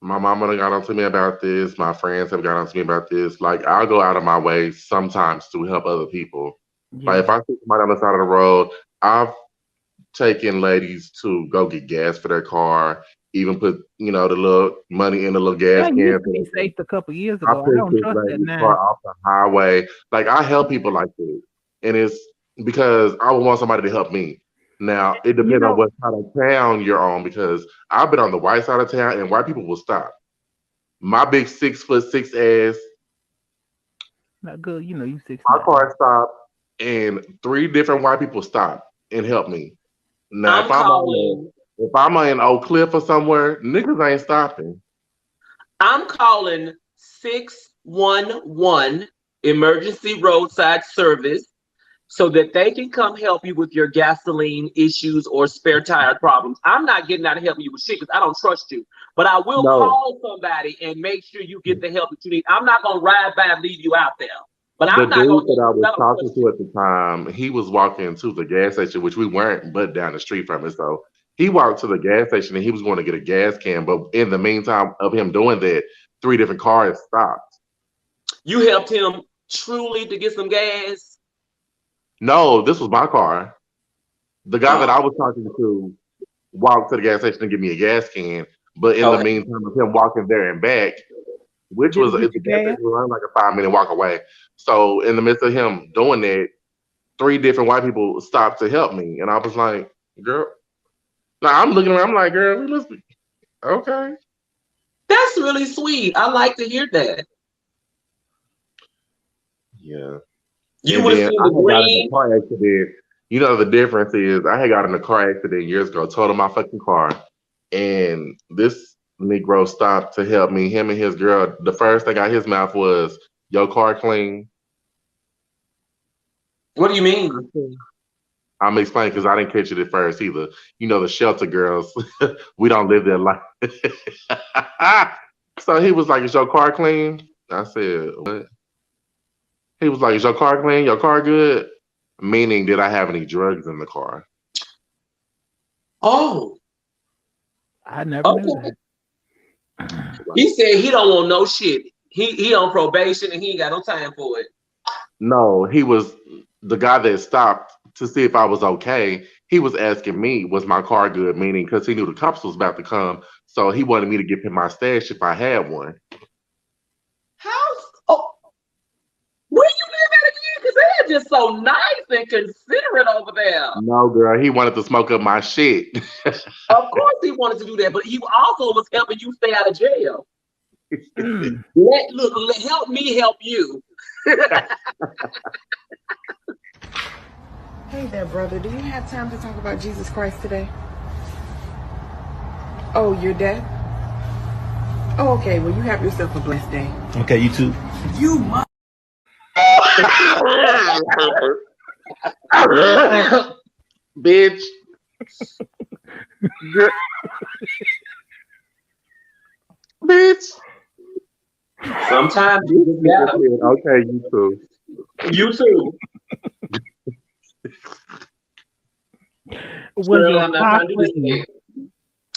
my mama done got on to me about this. My friends have got on to me about this. Like, I'll go out of my way sometimes to help other people. Like, Yeah. if I see somebody on the side of the road, I've taken ladies to go get gas for their car, even put, the little money in the little gas That can. used to be safe a couple years I ago. I picked don't this trust that lady's now. car off the highway. Like, I help people like this. And it's because I would want somebody to help me. Now, it You depends on know, what side of town you're on because I've been on the white side of town and white people will stop. My big 6'6" ass, not good. You 6'9". my car stopped and three different white people stopped and helped me. Now, I'm calling. if I'm in Oak Cliff or somewhere, niggas ain't stopping. I'm calling 611 emergency roadside service so that they can come help you with your gasoline issues or spare tire problems. I'm not getting out of helping you with shit because I don't trust you. But I will No, call somebody and make sure you get the help that you need. I'm not gonna ride by and leave you out there. But the I'm not dude gonna that help I you was because I don't talking trust to you. at the time, he was walking to the gas station, which we weren't, but down the street from it. So he walked to the gas station and he was going to get a gas can. But in the meantime of him doing that, three different cars stopped. You helped him truly to get some gas. No, this was my car. The guy that Oh, I was talking to walked to the gas station to give me a gas can. But in the okay. meantime of him walking there and back, which Did was he the get you gas gas? station was only like a 5 minute walk away. So in the midst of him doing that, three different white people stopped to help me, and I was like, "Girl," now I'm looking around. I'm like, "Girl, we must be okay." That's really sweet. I like to hear that. Yeah. You And would have then seen I the had got in a green. car accident. The difference is I had got in a car accident years ago, totaled my fucking car, and this Negro stopped to help me. Him and his girl. The first thing out his mouth was, "Your car clean." What do you mean? I'm explaining because I didn't catch it at first either. The shelter girls, we don't live their life. So he was like, "Is your car clean?" I said, "What?" He was like, "Is your car clean? Your car good?" Meaning, did I have any drugs in the car? Oh, I never knew Okay. that. He said he don't want no shit. He on probation and he ain't got no time for it. No, he was the guy that stopped to see if I was okay. He was asking me, was my car good? Meaning, because he knew the cops was about to come, so he wanted me to give him my stash if I had one. How? Oh, where you live at again? Because they're just so nice and considerate over there. No, girl, he wanted to smoke up my shit. Of course he wanted to do that, but he also was helping you stay out of jail. Mm. Help me help you. Hey there, brother. Do you have time to talk about Jesus Christ today? Oh, you're dead? Oh, okay. Well, you have yourself a blessed day. Okay, you too. You must. Bitch. Bitch. Sometimes you just gotta. Okay, you too. You too. Was Shirley, your I'm not car trying to do this clean? again.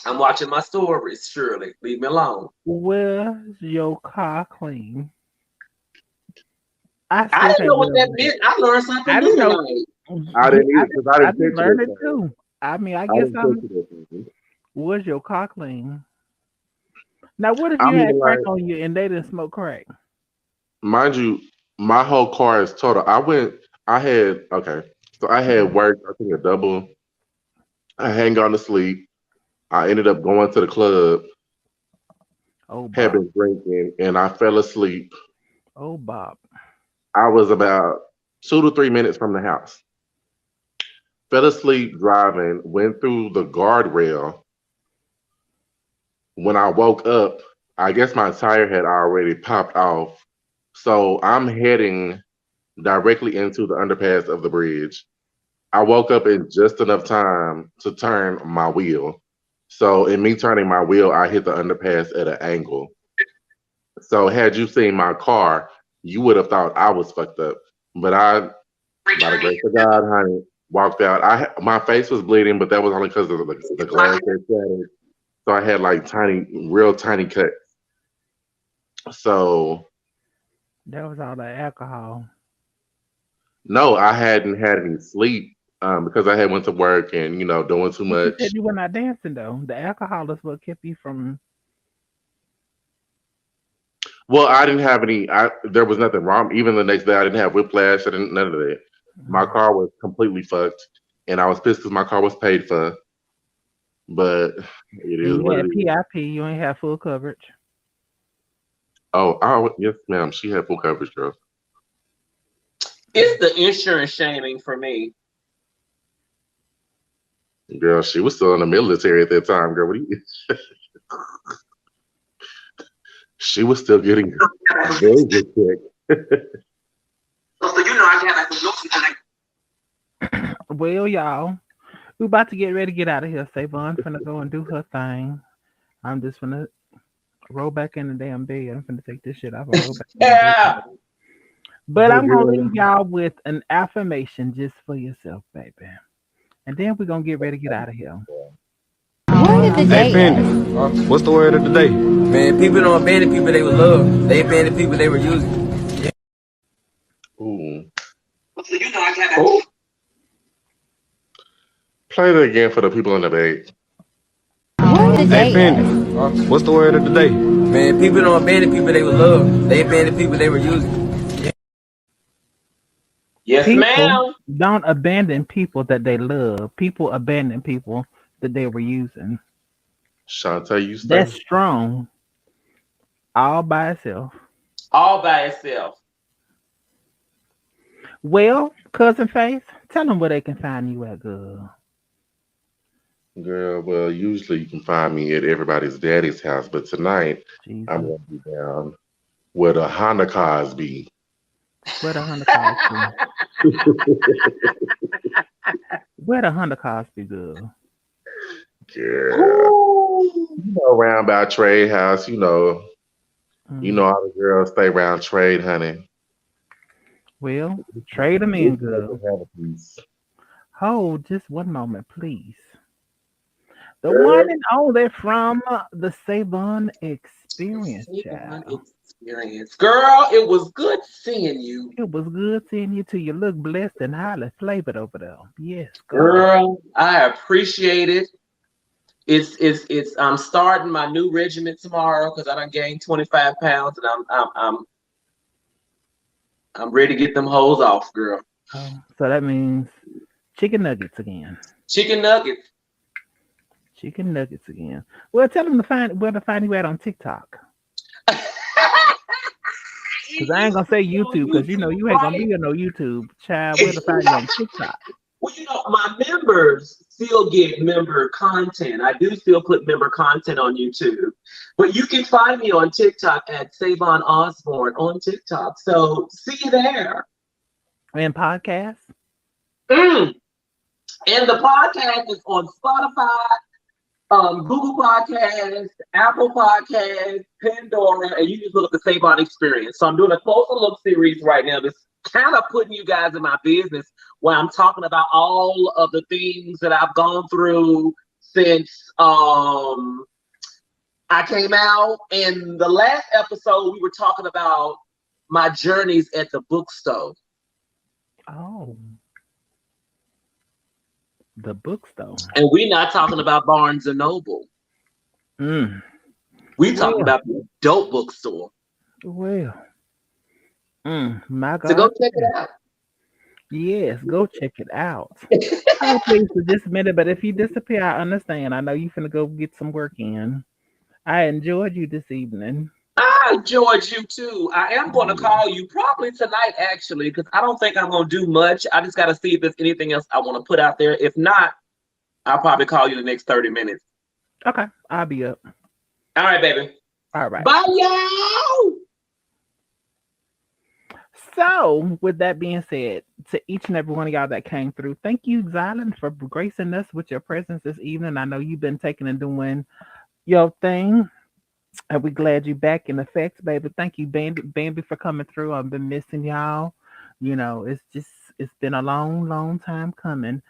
I'm watching my stories, Shirley. Leave me alone. Was your car clean? I I still didn't can't know what get that over that. meant. I learned something I new didn't know. tonight. I didn't either because I I didn't just picture learned that it thing. too. I mean, I I guess didn't picture that thing. was your car clean? Now, what if I you had mean, crack like, on you and they didn't smoke crack? mind you, my whole car is total. I had worked, I think a double. I hadn't gone to sleep. I ended up going to the club, Oh, had Bob. been drinking, and I fell asleep. Oh, Bob. I was about 2 to 3 minutes from the house. Fell asleep driving, went through the guardrail. When I woke up, I guess my tire had already popped off. So I'm heading directly into the underpass of the bridge. I woke up in just enough time to turn my wheel. So in me turning my wheel, I hit the underpass at an angle. So had you seen my car, you would have thought I was fucked up. But I, by the grace of God, honey, walked out. My face was bleeding, but that was only because of the glass that shattered. So I had like real tiny cuts. So That was all that alcohol. no, I hadn't had any sleep because I had went to work and doing too But you said much. you were not dancing though. The alcohol is what kept you from. Well, I didn't have any. There was nothing wrong. Even the next day, I didn't have whiplash. I didn't none of that. My car was completely fucked, and I was pissed because my car was paid for. But it And is you what it had is. PIP. You ain't have full coverage. Oh, yes, ma'am. She had full coverage, girl. It's the insurance shaming for me. Girl, she was still in the military at that time, girl. What do you? She was still getting a very good check. So you know I got like the Well, y'all, we about to get ready to get out of here. Savon finna go and do her thing. I'm just finna roll back in the damn bed. I'm finna take this shit off and roll back in the bed. yeah. But Oh, I'm gonna girl. leave y'all with an affirmation just for yourself, baby. And then we're gonna get ready to get out of here. Word of the Hey, day Penny, is what's the word of the day? Man, people don't abandon people they would love. They abandon people they were using. Ooh. So you know I got that. Play that again for the people in the back. word of the Hey, day Penny, is what's the word of the day? Man, people don't abandon people they would love. They abandon people they were using. Yes, People ma'am. don't abandon people that they love. People abandon people that they were using. Shantae, you That's stay. strong all by itself. All by itself. Well, cousin Faith, tell them where they can find you at, girl. Girl, well, usually you can find me at everybody's daddy's house, but tonight I'm Jesus. going to be down where the Honda cars be. Where the Honda cars be? Where the Honda cars be, girl? Girl, around by Trade House, Mm. all the girls stay around Trade, honey. Well, trade them in, We can make girl. it have a piece. Hold just one moment, please. The one and only from the Savon Experience, Fun child. experience. Girl, it was good seeing you. It was good seeing you too. You look blessed and highly flavored over there. Yes, God. Girl, I appreciate it. It's I'm starting my new regimen tomorrow because I done gained 25 pounds and I'm ready to get them hoes off, girl. Oh, so that means chicken nuggets again. Chicken nuggets. Chicken nuggets again. Well, tell them to find where to find you at on TikTok. Because I ain't gonna say YouTube, because you know you ain't gonna be on no YouTube, child. Where to find you on TikTok? Well, my members still get member content. I do still put member content on YouTube. But you can find me on TikTok at Savon Osborne on TikTok. So see you there. And podcasts? And the podcast is on Spotify, Google Podcasts, Apple Podcasts, Pandora, and you just look at the Savon Experience. So I'm doing a closer look series right now that's kind of putting you guys in my business where I'm talking about all of the things that I've gone through since I came out. And the last episode, we were talking about my journeys at the bookstore. Oh. The bookstore. And we're not talking about Barnes and Noble. We talking about the dope bookstore. Well. My God. So go check it out. Yes, go check it out. Oh, please for just a minute, but if you disappear, I understand. I know you finna go get some work in. I enjoyed you this evening. I enjoyed you too. I am going to call you probably tonight, actually, because I don't think I'm going to do much. I just got to see if there's anything else I want to put out there. If not, I'll probably call you the next 30 minutes. Okay, I'll be up. All right, baby. All right. Bye, y'all. So, with that being said, to each and every one of y'all that came through, thank you, Xylan, for gracing us with your presence this evening. I know you've been taking and doing your thing. And we're glad you're back in effect, baby. Thank you, Bambi, for coming through. I've been missing y'all. You know, it's been a long time coming.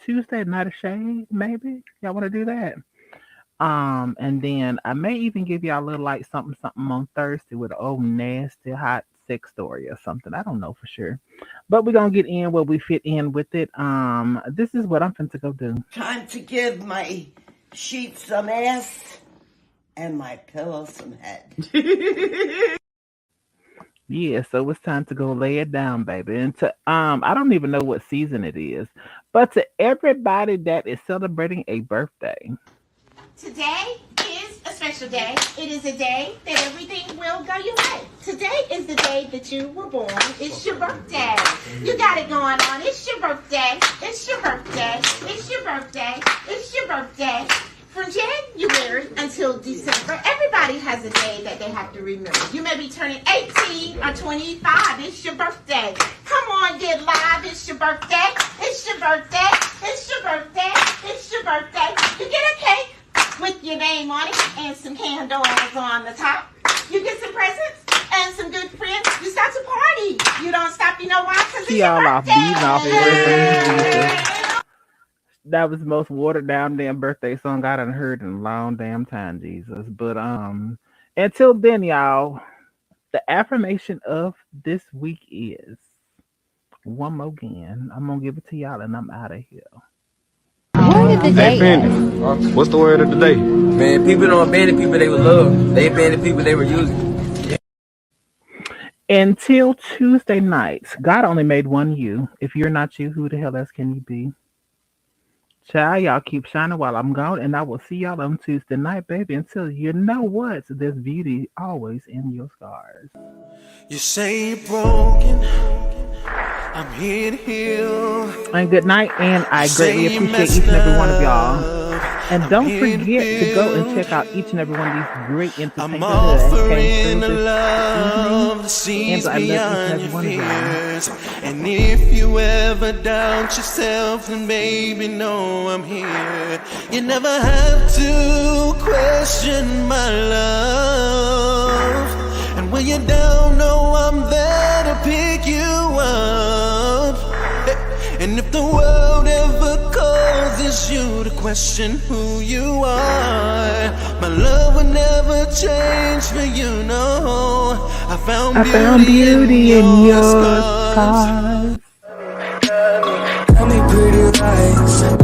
Tuesday night of shade, maybe y'all want to do that. And then I may even give y'all a little like something on Thursday with an old nasty hot sex story or something. I don't know for sure, but we're gonna get in where we fit in with it. This is what I'm finna go do. Time to give my sheets some ass and my pillow some head. Yeah, so it's time to go lay it down, baby. And to I don't even know what season it is, but to everybody that is celebrating a birthday. Today is a special day. It is a day that everything will go your way. Today is the day that you were born. It's your birthday. You got it going on. It's your birthday. It's your birthday. It's your birthday. It's your birthday. From January until December, everybody has a day that they have to remember. You may be turning 18 or 25. It's your birthday. Come on, get live. It's your birthday. It's your birthday. It's your birthday. It's your birthday. You get a cake with your name on it and some candles on the top. You get some presents and some good friends. You start to party. You don't stop. You know why? Because it's your birthday. Beating off that was the most watered down damn birthday song I done heard in a long damn time, Jesus. But until then, y'all, the affirmation of this week is one more again. I'm gonna give it to y'all and I'm out of here. Word of the day. Hey, what's the word of the day? Man, people don't abandon people they would love. They abandon people they were using. Yeah. Until Tuesday nights, God only made one you. If you're not you, who the hell else can you be? Child, y'all keep shining while I'm gone, and I will see y'all on Tuesday night, baby. Until you know what, there's beauty always in your scars. You say you're broken, I'm here to heal. And good night, and I greatly appreciate each and every one of y'all. And don't forget to go and check out each and every one of these great entertainment that came through this evening. And I love each and every one of y'all. And if you ever doubt yourself, then baby, know I'm here. You never have to question my love. And when you're down, know I'm there to pick you up. And if the world ever calls, it's you to question who you are. My love would never change for you, no. I found beauty in your scars.